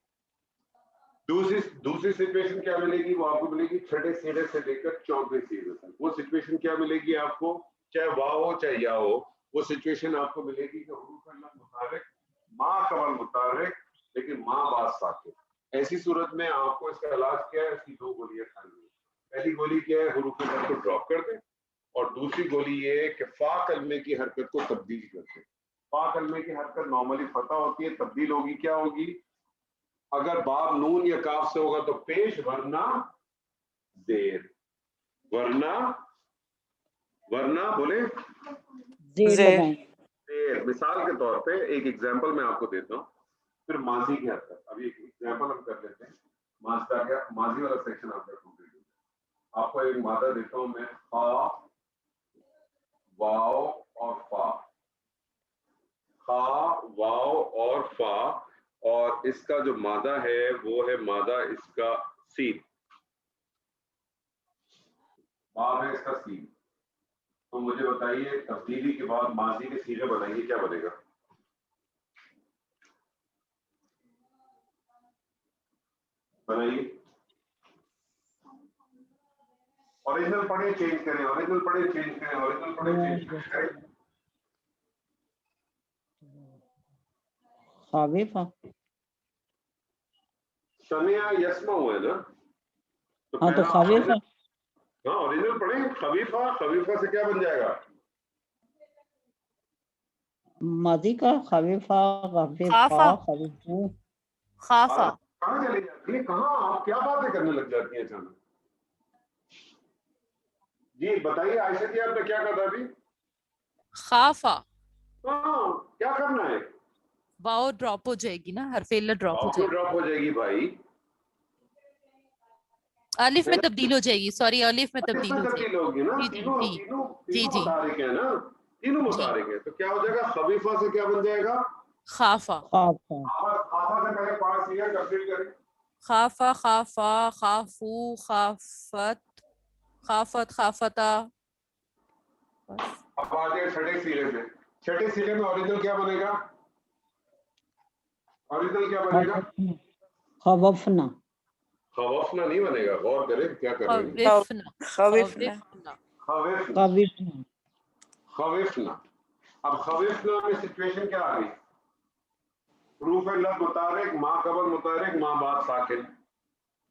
دوسری سچویشن کیا ملے گی؟ وہ آپ کو ملے گی چھٹے سیغے سے لے کر 14ویں سیغے تک. وہ سچویشن کیا ملے گی آپ کو؟ چاہے واہ ہو چاہے یا ہو، وہ سچویشن آپ کو ملے گی کہ حروف علت متحرک، ما قبل متحرک لیکن ما بعد ساکن. ایسی صورت میں آپ کو اس کا علاج کیا ہے؟ اس کی 2 گولیاں کھانی ہے. پہلی گولی کیا ہے؟ حروف علت کو ڈراپ کر دیں. اور دوسری گولی یہ ہے کہ فا کلمے کی حرکت کو تبدیل کر دیں. فا کلمے کی حرکت نارملی فتح ہوتی ہے، تبدیل ہوگی کیا ہوگی؟ اگر باب نون یا کاف سے ہوگا تو پیش، ورنہ زیر. ورنہ بولے زیر لگائیں. زیر. مثال کے طور پہ ایک ایگزامپل میں آپ کو دیتا ہوں، پھر ماضی کی حرکت. ابھی ایک ایگزامپل ہم کر لیتے ہیں. ماضی والا سیکشن آپ کا کمپلیٹ ہو. آپ کو ایک مادہ دیتا ہوں میں، خا، واو اور فا. خا، واو اور فا، اور اس کا جو مادہ ہے وہ ہے مادہ اس کا سین. باب ہے اس کا سین. تو مجھے بتائیے تبدیلی کے بعد ماضی کے صیغے بنائیے، کیا بنے گا؟ بنائیے. اوریجنل پڑھیں چینج کریں، اوریجنل پڑھیں چینج کریں، اوریجنل پڑھیں چینج کریں. خاوفہ. سمع یسمع ہے نا؟ ہاں تو خاوفہ. ہاں اوریجنل پڑھیں. خبیفہ، خبیفہ سے کیا بن جائے گا؟ ماضی کا خفیفہ خافا خفیفو خافا کہاں چلی جاتی ہے؟ کہاں آپ کیا باتیں کرنے لگ جاتی ہیں اچانک؟ جی بتائیے عائشہ جی، آپ نے کیا کہا تھا ابھی؟ خافا ہاں کیا کرنا ہے؟ واؤ ڈراپ ہو جائے گی نا، حرف علت ڈراپ ہو آپ جائے کو ڈراپ ہو جائے گی بھائی، گی، الف میں تبدیل ہو جائے گی، سوری الف میں اس تبدیل میں ہو جائے تبدیل ہوگی نا، گی، تینوں جی تینوں جی تینوں جی متحرک ہیں نا، تینوں جی متحرک ہیں، تو کیا ہو جائے گا؟ خفیفہ سے کیا بن جائے گا؟ خافا خافا خافا سے پہلے پارٹ کلیئر کمپلیٹ کریں۔ خافا خافا خافو خافت خافت خافتا، بس اب آ جائے چھٹے سیرے میں، چھٹے سیرے میں اوریجنل کیا بنے گا؟ اوریجنل کیا بنے گا؟ خوفنا خوفنا نہیں بنے گا، غور کریں کیا کر رہے ہیں۔ خوفنا خوفنا خوفنا خوفنا خوفنا خوفنا، اب خوفنا میں سچویشن کیا آ گئی؟ حروف علت متحرک، ما قبل متحرک، ما بعد ساکن۔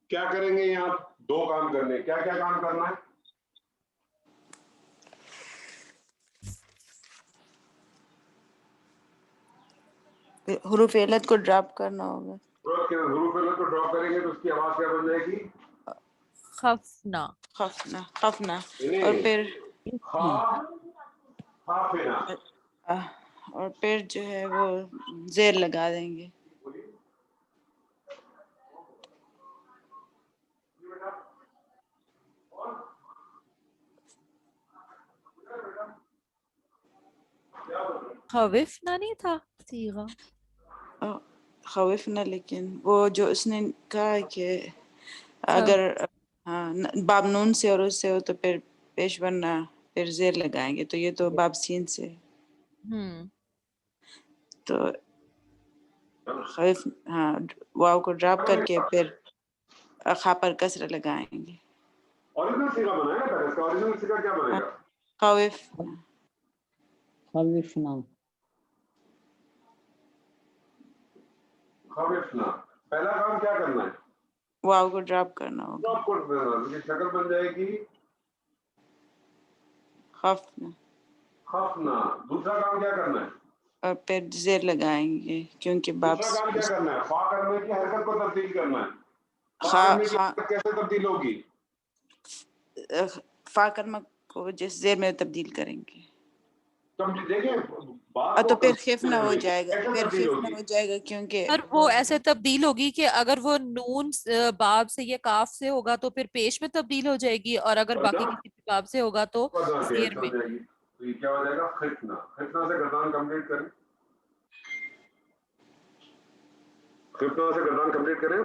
کیا کریں گے یہاں؟ دو کام کرنے، کیا کیا کام کرنا ہے؟ حروف علت کو ڈراپ کرنا ہوگا، حروف علت کو ڈراپ کریں گے تو اس کی آواز کیا بن جائے گی؟ خفنا خفنا خفنا، اور نہیں، پھر خافنا۔ اور پھر جو ہے وہ زیر لگا دیں گے۔ خوفنا نہیں تھا صیغہ، خوفنا، لیکن وہ جو اس نے کہا کہ اگر باب نون سے اور اس سے ہو تو پھر پیش ورنہ پھر زیر لگائیں گے، تو یہ تو باب سین سے ہے، تو خوف ہاں واو کو ڈراپ کر کے پھر خا پر کسر لگائیں گے۔ اوریجنل سیگا بنا ہے نا، اس کا اوریجنل سیگا کیا بنے گا؟ خوف خوفنا خوفنا، پہلا کام کیا کرنا ہے؟ واو کو ڈراپ کرنا ہوگا، ڈراپ کر دینا، اس کی شکل بن جائے گی خفنا، خفنا۔ دوسرا کام کیا کرنا ہے؟ اور پھر زیر لگائیں گے کیونکہ باب دوسرا کام کیا کرنا ہے؟ فا کرنے کی حرکت کو تبدیل کرنا ہے۔ فا خا کرنے کی خا حرکت کیسے تبدیل ہوگی؟ فا کرما کو جس زیر میں تبدیل کریں گے، دیکھیں بات تو کو پھر خفنا ہو جائے گا، کیسے پھر تبدیل خفنا ہوگی؟ ہو جائے گا کیونکہ پر وہ ایسے تبدیل ہوگی کہ اگر وہ نون باب سے یا کاف سے ہوگا تو پھر پیش میں تبدیل ہو جائے گی، اور اگر باقی کسی بھی باب سے ہوگا تو زیر میں۔ تو یہ کیا ہو جائے گا؟ خفنا۔ خفنا سے گردان کمپلیٹ کریں، خفنا سے گردان کمپلیٹ کریں۔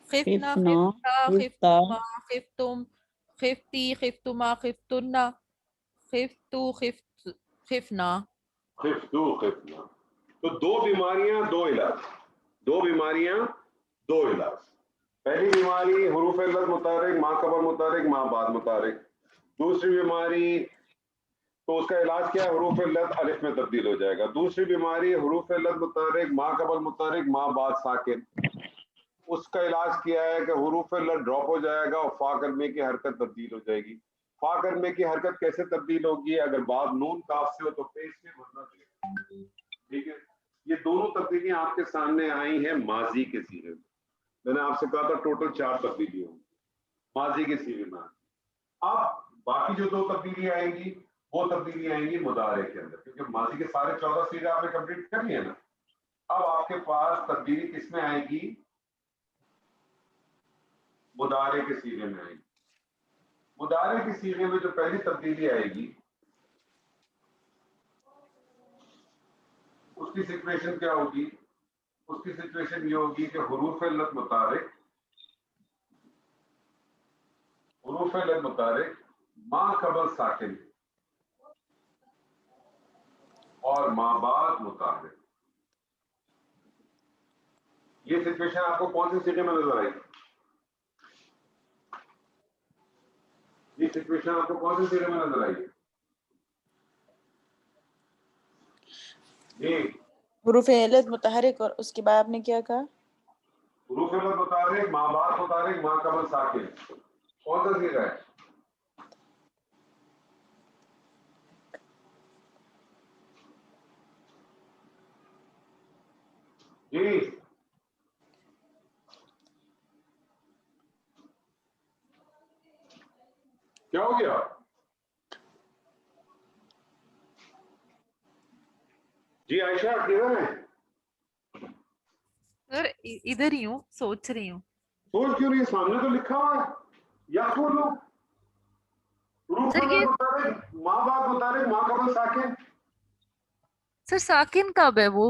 خفنا خفنا خفتا خفتا خفتما خفتم خفتی خفتما خفتنا خفتو خفنا۔ خفتو خفنا، تو دو بیماریاں دو علاج، دو بیماریاں دو علاج۔ پہلی بیماری حروف علت متحرک، ما قبل متحرک، ما بعد متحرک۔ دوسری بیماری تو اس کا علاج کیا ہے؟ حروف علت الف میں تبدیل ہو جائے گا۔ دوسری بیماری حروف علت متحرک، ما قبل متحرک، ما بعد ساکن، اس کا علاج کیا ہے کہ حروف علت ڈراپ ہو جائے گا اور فا کرنے کی حرکت تبدیل ہو جائے گی۔ فا کرنے کی حرکت کیسے تبدیل ہوگی؟ اگر بعد نون کاف سے ہو تو پیش میں ورنہ زیر۔ ٹھیک ہے، یہ دونوں تبدیلیاں آپ کے سامنے آئی ہیں ماضی کے صیغے میں نے آپ سے کہا تھا ٹوٹل 4 تبدیلیاں ہوں ماضی کے صیغے میں۔ اب باقی جو 2 تبدیلیاں آئیں گی وہ تبدیلیاں آئیں گی مضارع کے اندر، کیونکہ ماضی کے سارے 14 صیغے آپ نے کمپلیٹ کر لیے نا۔ اب آپ کے پاس تبدیلی کس میں آئے گی؟ مضارع کے صیغے میں آئے گی۔ مضارع کے صیغے میں جو پہلی تبدیلی آئے گی اس کی سچویشن کیا ہوگی؟ اس کی سچویشن یہ ہوگی کہ حروف علت متحرک، حروف علت متحرک ما قبل ساکن اور ما بعد متحرک۔ یہ سچویشن آپ کو کون سے صیغے میں نظر آئی؟ یہ سچویشن آپ کو کون سے صیغے میں نظر آئی؟ جی، حروف علت متحرک اور اس کے بعد آپ نے کیا کہا؟ حروف علت متحرک، ما بعد متحرک، ما قبل ساکن، کون سا صیغہ ہے؟ جی کیا ہو گیا؟ جی عائشہ کدھر ہے؟ سر ادھر ہی ہوں, سوچ رہی ہوں. سوچ کیوں نہیں؟ سامنے تو لکھا ہوا ہے یقولو حروف سر یہ مطابق ماں باپ مطابق ماں قبل ساکن. سر ساکن کب ہے وہ؟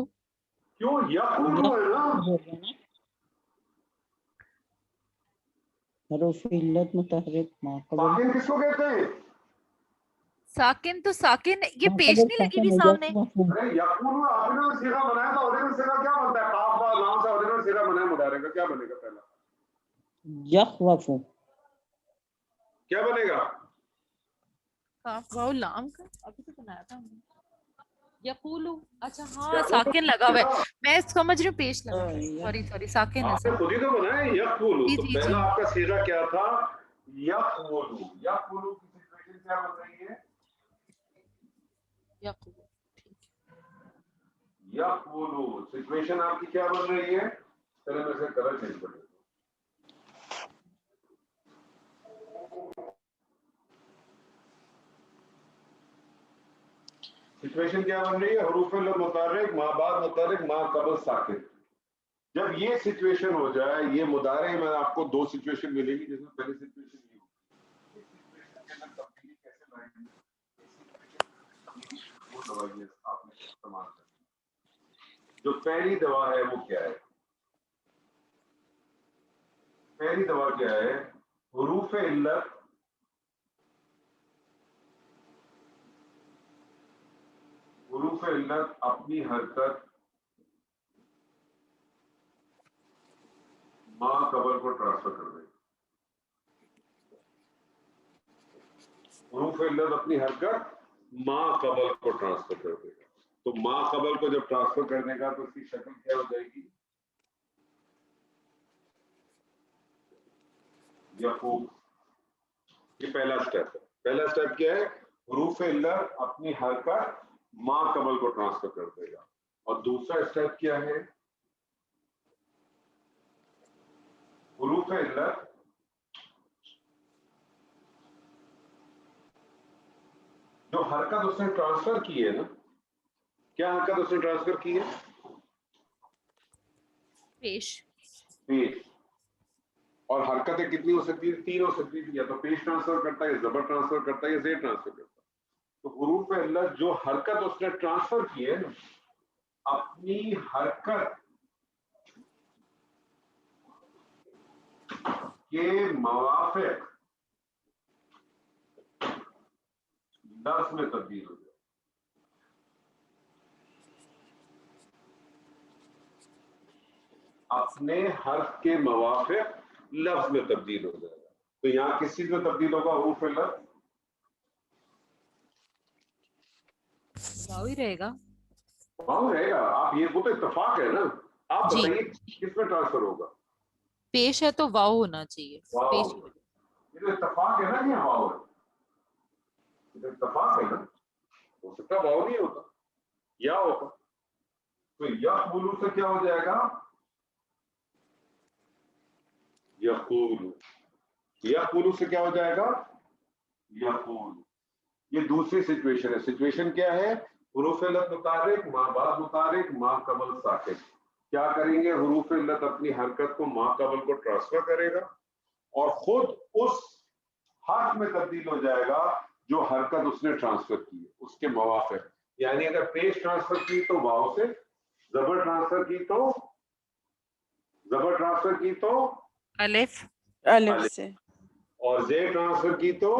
کیوں یقولو ہے نا. حروف علت متحرک ما قبل ساکن کس کو کہتے ہیں؟ ساکن تو ساکن یہ ما پیش قبل نہیں لگی ساکن ہوئی ہے سامنے. ارے یقولو آپ نے صیغہ بنایا تھا, اوریجنل صیغہ کیا بنتا ہے؟ کاف با لام سے اوریجنل صیغہ بنا ہے مضارع کا, کیا بنے گا پہلا؟ یخوف. کیا بنے گا؟ کاف واو لام کا ابھی تو بنایا تھا ہم نے. یقولو, اچھا ہاں ساکن لگا ہوا ہے, میں سمجھ رہی ہوں پیش لگا ہے. سوری ساکن ہے آپ نے سر. خود ہی تو بنایا یقولو, جی تو جی پہلا جی. آپ کا صیغہ کیا تھا؟ یقولو. یقولو کی سچویشن کیا بن رہی ہے؟ یقولو یقولو سچویشن آپ کی کیا بن رہی ہے؟ چلے میں سے کلر چینج کر دیتا ہوں. سچویشن کیا بن رہی ہے؟ حروف علت متحرک ما بعد متحرک ما قبل ساکن. جب یہ سچویشن ہو جائے, یہ مضارع میں آپ کو دو سچویشن ملے گی, جس میں پہلی سچویشن یہ ہوگی. اس سچویشن کے اندر تبدیلی کیسے لائیں گے؟ اس سچویشن کی تبدیلی وہ دوائیں آپ نے استعمال کرنی. جو پہلی دوا ہے وہ کیا ہے؟ پہلی دوا کیا ہے؟ حروف علت حروف علت اپنی حرکت ما قبل کو ٹرانسفر کر دے. حروف علت اپنی حرکت ما قبل کو ٹرانسفر کر دے گا. تو ما قبل کو جب ٹرانسفر کرنے کا تو اس کی شکل کیا ہو جائے گی؟ یقوب. یہ پہلا سٹیپ ہے. پہلا سٹیپ کیا ہے؟ حروف علت اپنی حرکت ما قبل کو ٹرانسفر کر دے گا. اور دوسرا سٹیپ کیا ہے؟ حروف علت جو حرکت اس نے ٹرانسفر کی ہے نا, کیا حرکت اس نے ٹرانسفر کی ہے؟ پیش. پیش. اور حرکتیں کتنی ہو سکتی ہیں؟ تین ہو سکتی ہیں, یا تو پیش ٹرانسفر کرتا ہے, یا زبر ٹرانسفر کرتا ہے, یا زیر ٹرانسفر کرتا ہے. تو حروف علت جو حرکت اس نے ٹرانسفر کی ہے نا, اپنی حرکت کے موافق لفظ میں تبدیل ہو جائے. اپنے حرف کے موافق لفظ میں تبدیل ہو جائے گا. تو یہاں کس چیز میں تبدیل ہوگا؟ حروف علت واو ہی رہے گا. واو رہے گا. آپ یہ وہ تو اتفاق ہے نا, آپ جی بتائیے کس میں ٹرانسفر ہوگا؟ پیش ہے تو واو ہونا چاہیے. واو. پیش ہی. یہ تو اتفاق ہے نا کہ واو ہے. یہ تو اتفاق ہے نا. ہو سکتا ہے واو نہیں ہوتا, یا ہوتا. تو یقولو سے کیا ہو جائے گا؟ یقولو. یقولو سے کیا ہو جائے گا؟ یقولو. یہ دوسری سچویشن ہے. سچویشن کیا ہے؟ حروف علت متحرک ما بعد متحرک ما قبل ساکن. کیا کریں گے؟ حروف علت اپنی حرکت کو ما قبل کو ٹرانسفر کرے گا اور خود اس حرف میں تبدیل ہو جائے گا جو حرکت اس نے ٹرانسفر کی ہے, اس کے موافق. یعنی اگر پیش ٹرانسفر کی تو واو سے, زبر ٹرانسفر کی تو الف. الف سے, اور زیر ٹرانسفر کی تو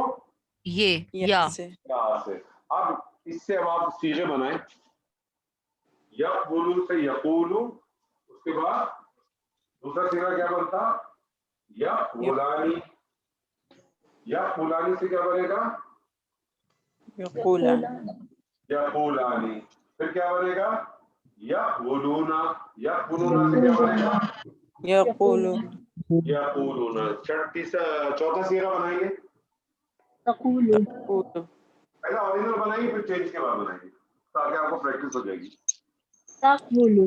یہ یا یا. سے. یا سے. اب اس سے اب آپ سیغے بنائیں. یقولو سے یقولو, اس کے بعد دوسرا سیغہ کیا بنتا؟ یقولانی. یقولانی سے کیا بنے گا؟ یقولان. یقولانی. پھر کیا بنے گا؟ یقولونا. یقولونا سے کیا بنے گا؟ یقولون. یقولونا. چوتھا سیغہ بنائیے. تقولو. پہلا اوریجنل بنائیے, پھر چینج کے بعد بنائیے, تاکہ آپ کو پریکٹس ہو جائے گی. تقولو.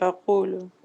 تقول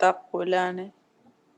تقولان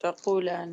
تقولان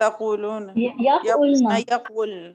تقولون يقولنا يقولن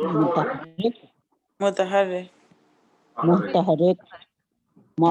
متحرك متحرك متحرك ما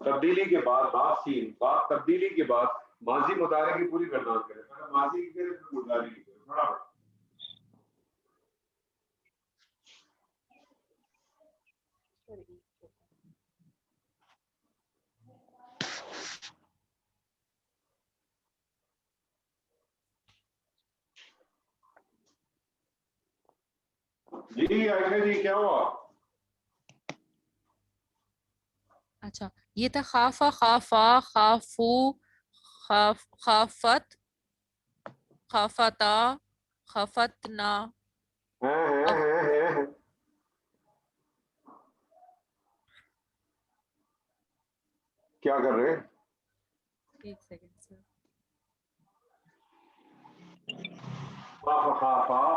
تبدیلی کے بعد با سین با تبدیلی کے بعد ماضی مضارع کی پوری گردان کرے. پہلے ماضی کی کرے پھر مضارع کی کرے. بڑا جی عائشہ جی کیا ہوا؟ اچھا یہ تھا خافا خافا خافو خافت خافتا خفتنا. کیا کر رہے؟ ایک سیکنڈ سر. خافا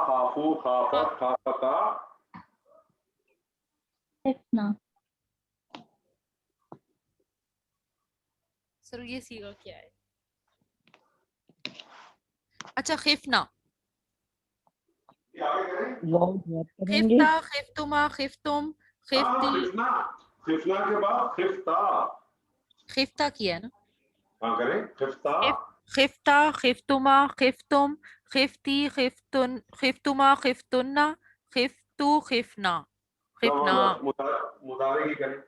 خافو خافت خافتا خفنا سر یہ سیگا کیا ہے؟ اچھا خفنا یہ آگے کریں. واو ڈراپ کریں گے. خفتا خفتما خفتم خفتی. خفنا خفنا کے بعد خفتا. خفتا کیا ہے نا. ہاں کریں خفتا. خفتا خفتما خفتم خفتی خفتن خفتما خفتنا خفتو خفنا خفنا. مضارع کی کریں.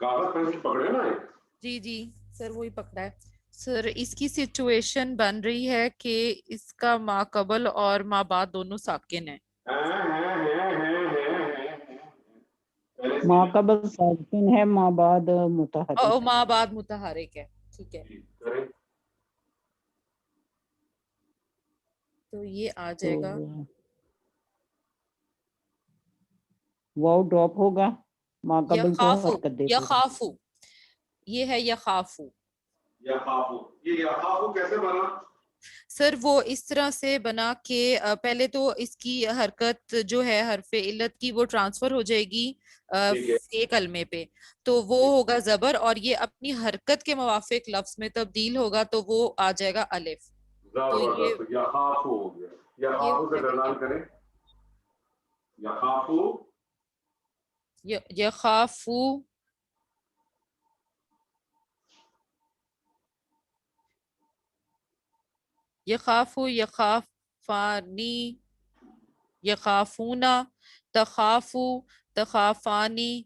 کاغذ پینسل پکڑے نا. جی جی سر وہی پکڑا ہے. سر اس کی سچویشن بن رہی ہے کہ اس کا ما قبل اور ما بعد دونوں ساکن ہیں. ما قبل ساکن ہے، ما بعد متحرک. اور ما بعد متحرک ہے. ٹھیک ہے تو یہ آ جائے گا واو ڈراپ ہوگا، ما قبل کو یخافو حرکت دے دے. یخافو یہ ہے یخافو. یخافو یہ یخافو کیسے بنا؟ سر وہ اس طرح سے بنا کہ پہلے تو اس کی حرکت جو ہے حرف علت کی وہ ٹرانسفر ہو جائے گی فے کلمے پہ، تو وہ ہوگا زبر، اور یہ اپنی حرکت کے موافق لفظ میں تبدیل ہوگا تو وہ آ جائے گا الف. تو یہ یخافو ہو گیا. یخافو سے گردان کریں. یخافو یخافو یخافو یخافانی یخافونا تخافو تخافانی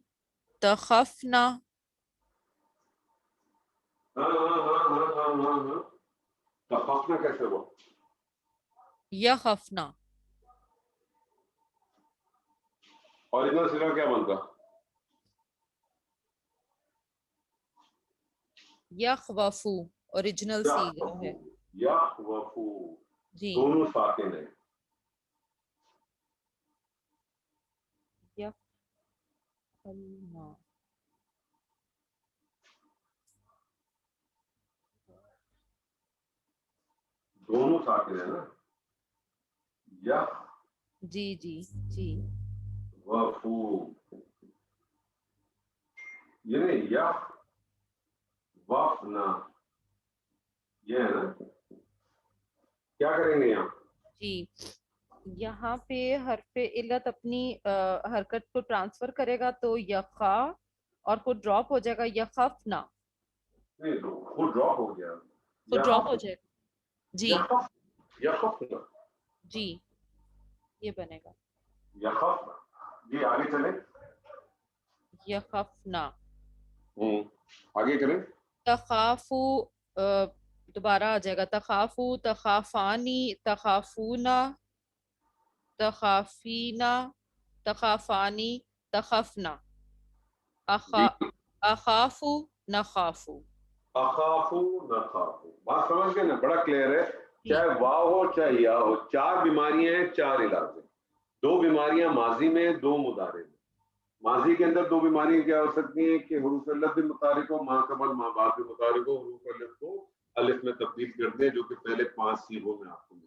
تخفنا. تخفنا کیسے ہوا؟ یخفنا. اور اتنا سیدھا کیا بنتا؟ یخوفو اوریجنل سیگا ہے. یخوفو جی دونوں ساکن ہیں. یخلنا دونوں ساکن ہیں نا. یخ جی جی جی وفو یہ نہیں یخ وفنا یہ ہے نا. کیا کریں گے یہاں؟ جی یہاں پہ حرف علت اپنی حرکت کو ٹرانسفر کرے گا تو یخا اور خود ڈراپ ہو جائے گا یخفنا. نہیں خود ڈراپ ہو گیا. خود ڈراپ ہو جائے گا. جی یخفنا جی یہ بنے گا یخفنا. جی آگے چلیں. یخفنا. آگے کریں. تخافو دوبارہ آ جائے گا تخافو تخافانی تخافونا تخافینا تخافانی تخفنا. اخافو نخافو. اخافو نخافو. بات سمجھ گئے نا؟ بڑا کلیئر ہے. چاہے واو ہو چاہے یا ہو، چار بیماریاں ہیں، چار علاج ہیں. دو بیماریاں ماضی میں، دو مضارع میں. ماضی کے اندر دو بیماریاں کیا ہو سکتی ہیں کہ حروف علت بھی متحرک ہو، ما قبل ما بعد بھی متحرک ہو، حروف علت کو الف میں تبدیل کر دیں جو کہ پہلے 5 صیغوں میں آپ کو ملے.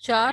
4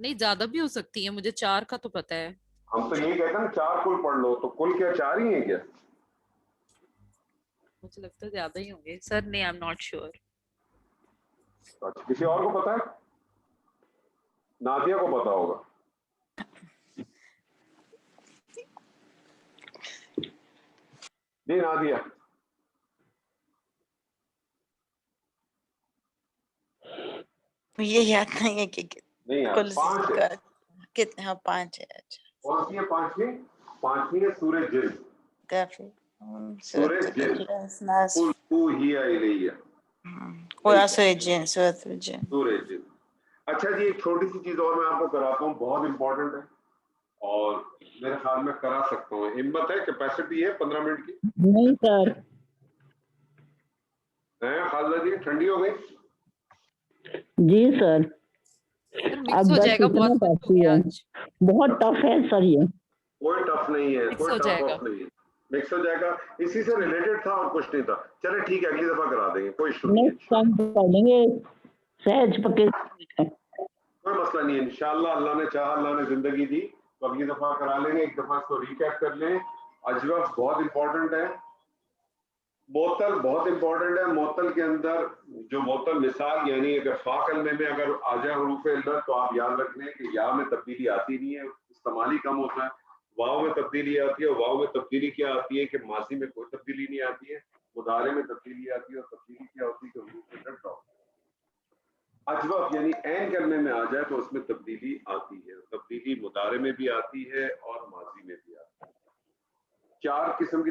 نہیں زیادہ بھی ہو سکتی ہے, مجھے 4 کا تو پتا ہے. ہم تو یہی کہتے ہیں نا 4 کل پڑھ لو, تو کل کیا 4 ہی ہیں کیا؟ مجھے لگتا ہے زیادہ ہی ہوں گے سر. نہیں, آئی ایم ناٹ شیور. اچھا, کسی اور کو پتا ہے؟ نادیہ کو پتا ہوگا. جی نادیہ. یہ یاد نہیں ہے کہ نہیں یار, کل 5 ہے. کتنے. ہاں 5 ہے. اچھا, کون سی ہے 5ویں؟ 5ویں ہے سورہ جن. کافی. سورہ جن. قل ہی الیہ. سورة الجن. سورہ جن. اچھا جی, ایک چھوٹی سی چیز اور میں آپ کو کراتا ہوں, بہت امپورٹنٹ ہے اور میرے خیال میں کرا سکتا ہوں. ہمت ہے, کیپیسٹی ہے 15 منٹ کی؟ نہیں سر. خالدہ جی ٹھنڈی ہو گئی؟ جی سر. اب مکس ہو جائے بس گا, اتنا بہت کچھ ہو کافی گیا ہے, آج. بہت ٹف ہے سر یہ. کوئی ٹف نہیں ہے, مکس کوئی ہو ٹف جائے گا. آف نہیں ہے, مکس ہو جائے گا. اسی سے ریلیٹڈ تھا اور کچھ نہیں تھا. چلے ٹھیک ہے, اگلی دفعہ کرا دیں گے, کوئی ایشو نہیں ہے. نیکسٹ ٹائم کر دیں گے, سہج پکے. کوئی مسئلہ نہیں ہے, انشاءاللہ اللہ نے چاہا, اللہ نے زندگی دی تو اگلی دفعہ کرا لیں گے. ایک دفعہ اس کو ریکیپ کر لیں. اجوف بہت امپورٹنٹ ہے, معطل بہت امپورٹنٹ ہے. معطل کے اندر جو معطل مثال, یعنی اگر فا کلمے میں اگر آ جائے حروف علت تو آپ یاد رکھ لیں کہ یا میں تبدیلی آتی نہیں ہے, استعمال ہی کم ہوتا ہے. واو میں تبدیلی آتی ہے, اور واو میں تبدیلی کیا آتی ہے کہ ماضی میں کوئی تبدیلی نہیں آتی ہے, مضارع میں تبدیلی آتی ہے, اور تبدیلی کیا ہوتی ہے کہ حروف علت ڈراپ. اجوف یعنی عین کلمے میں آ جائے تو اس میں تبدیلی آتی ہے. تبدیلی مضارع میں بھی آتی ہے اور ماضی میں بھی آتی ہے. 4 قسم کی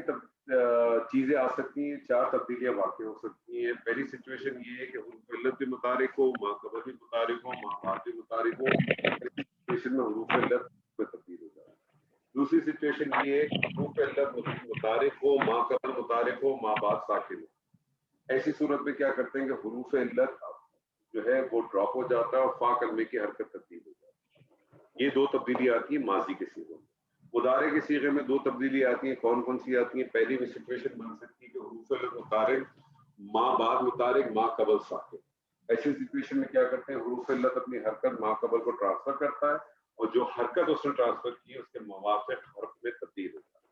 چیزیں آ سکتی ہیں, 4 تبدیلیاں واقع ہو سکتی ہیں. پہلی سچویشن یہ ہے کہ حروف علت بھی متحرک ہو, ما قبل بھی متحرک ہو, ما بعد بھی متحرک ہو. ایسی سچویشن میں حروف علت میں تبدیل ہو جائے. دوسری سچویشن یہ ہے کہ حروف علت متحرک ہو, ما قبل متحرک ہو, ما بعد ساکن ہو. ایسی صورت میں کیا کرتے ہیں کہ حروف علت جو ہے وہ ڈراپ ہو جاتا ہے اور فا کلمے کی حرکت تبدیل ہو جاتی ہے. یہ 2 تبدیلی آتی ہیں ماضی کے صیغے میں. مضارع کے صیغے میں 2 تبدیلی آتی ہیں. کون کون سی آتی ہیں؟ پہلی میں سچویشن بن سکتی ہے کہ حروف علت متحرک, ما بعد متحرک, ما قبل ساکن. ایسی سچویشن میں کیا کرتے ہیں, حروف علت اپنی حرکت ما قبل کو ٹرانسفر کرتا ہے, اور جو حرکت اس نے ٹرانسفر کی ہے اس کے موافق حرف میں تبدیل ہوتا ہے.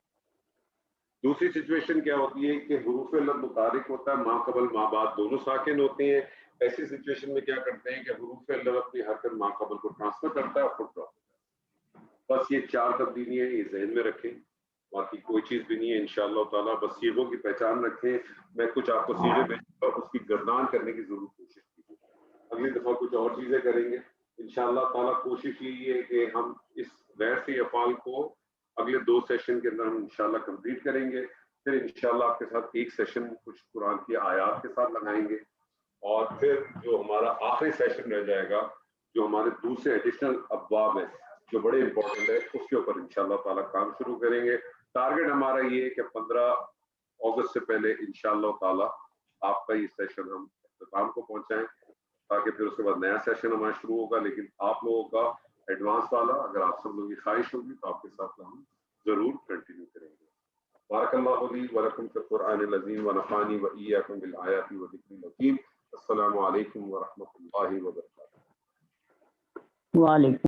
دوسری سچویشن کیا ہوتی ہے کہ حروف علت متحرک ہوتا ہے, ما قبل ما بعد دونوں ساکن ہوتے ہیں. ایسی سچویشن میں کیا کرتے ہیں کہ حروف علت اپنی حرکت ما قبل کو ٹرانسفر کرتا ہے اور خود ڈراپ ہوتا ہے. بس یہ 4 تبدیلیاں یہ ذہن میں رکھیں, باقی کوئی چیز بھی نہیں ہے انشاءاللہ تعالیٰ. بس صیغوں کی پہچان رکھیں. میں کچھ آپ کو صیغے بھیجوں گا, اس کی گردان کرنے کی ضرور کوشش کیجیے. اگلی دفعہ کچھ اور چیزیں کریں گے انشاءاللہ تعالیٰ. کوشش یہی ہے کہ ہم اس غیر سے افعال کو اگلے 2 سیشن کے اندر ہم انشاءاللہ کمپلیٹ کریں گے. پھر انشاءاللہ آپ کے ساتھ ایک سیشن کچھ قرآن کی آیات کے ساتھ لگائیں گے, اور پھر جو ہمارا آخری سیشن رہ جائے گا, جو ہمارے دوسرے ایڈیشنل ابواب ہیں جو بڑے امپورٹنٹ ہے, اس کے اوپر انشاءاللہ تعالیٰ کام شروع کریں گے. ٹارگٹ ہمارا یہ ہے کہ 15 اگست سے پہلے انشاءاللہ تعالیٰ آپ کا یہ سیشن ہم اختتام کو پہنچائیں, تاکہ پھر اس کے بعد نیا سیشن ہمارا شروع ہوگا. لیکن آپ لوگوں کا ایڈوانس والا, اگر آپ سب لوگوں کی خواہش ہوگی تو آپ کے ساتھ ہم ضرور کنٹینیو کریں گے. بارک اللہ لی ولکم فی القرآن العظیم ونفعنی وإیاکم بالآیات والذکر الحکیم. السلام علیکم ورحمۃ اللہ وبرکاتہ. وعلیکم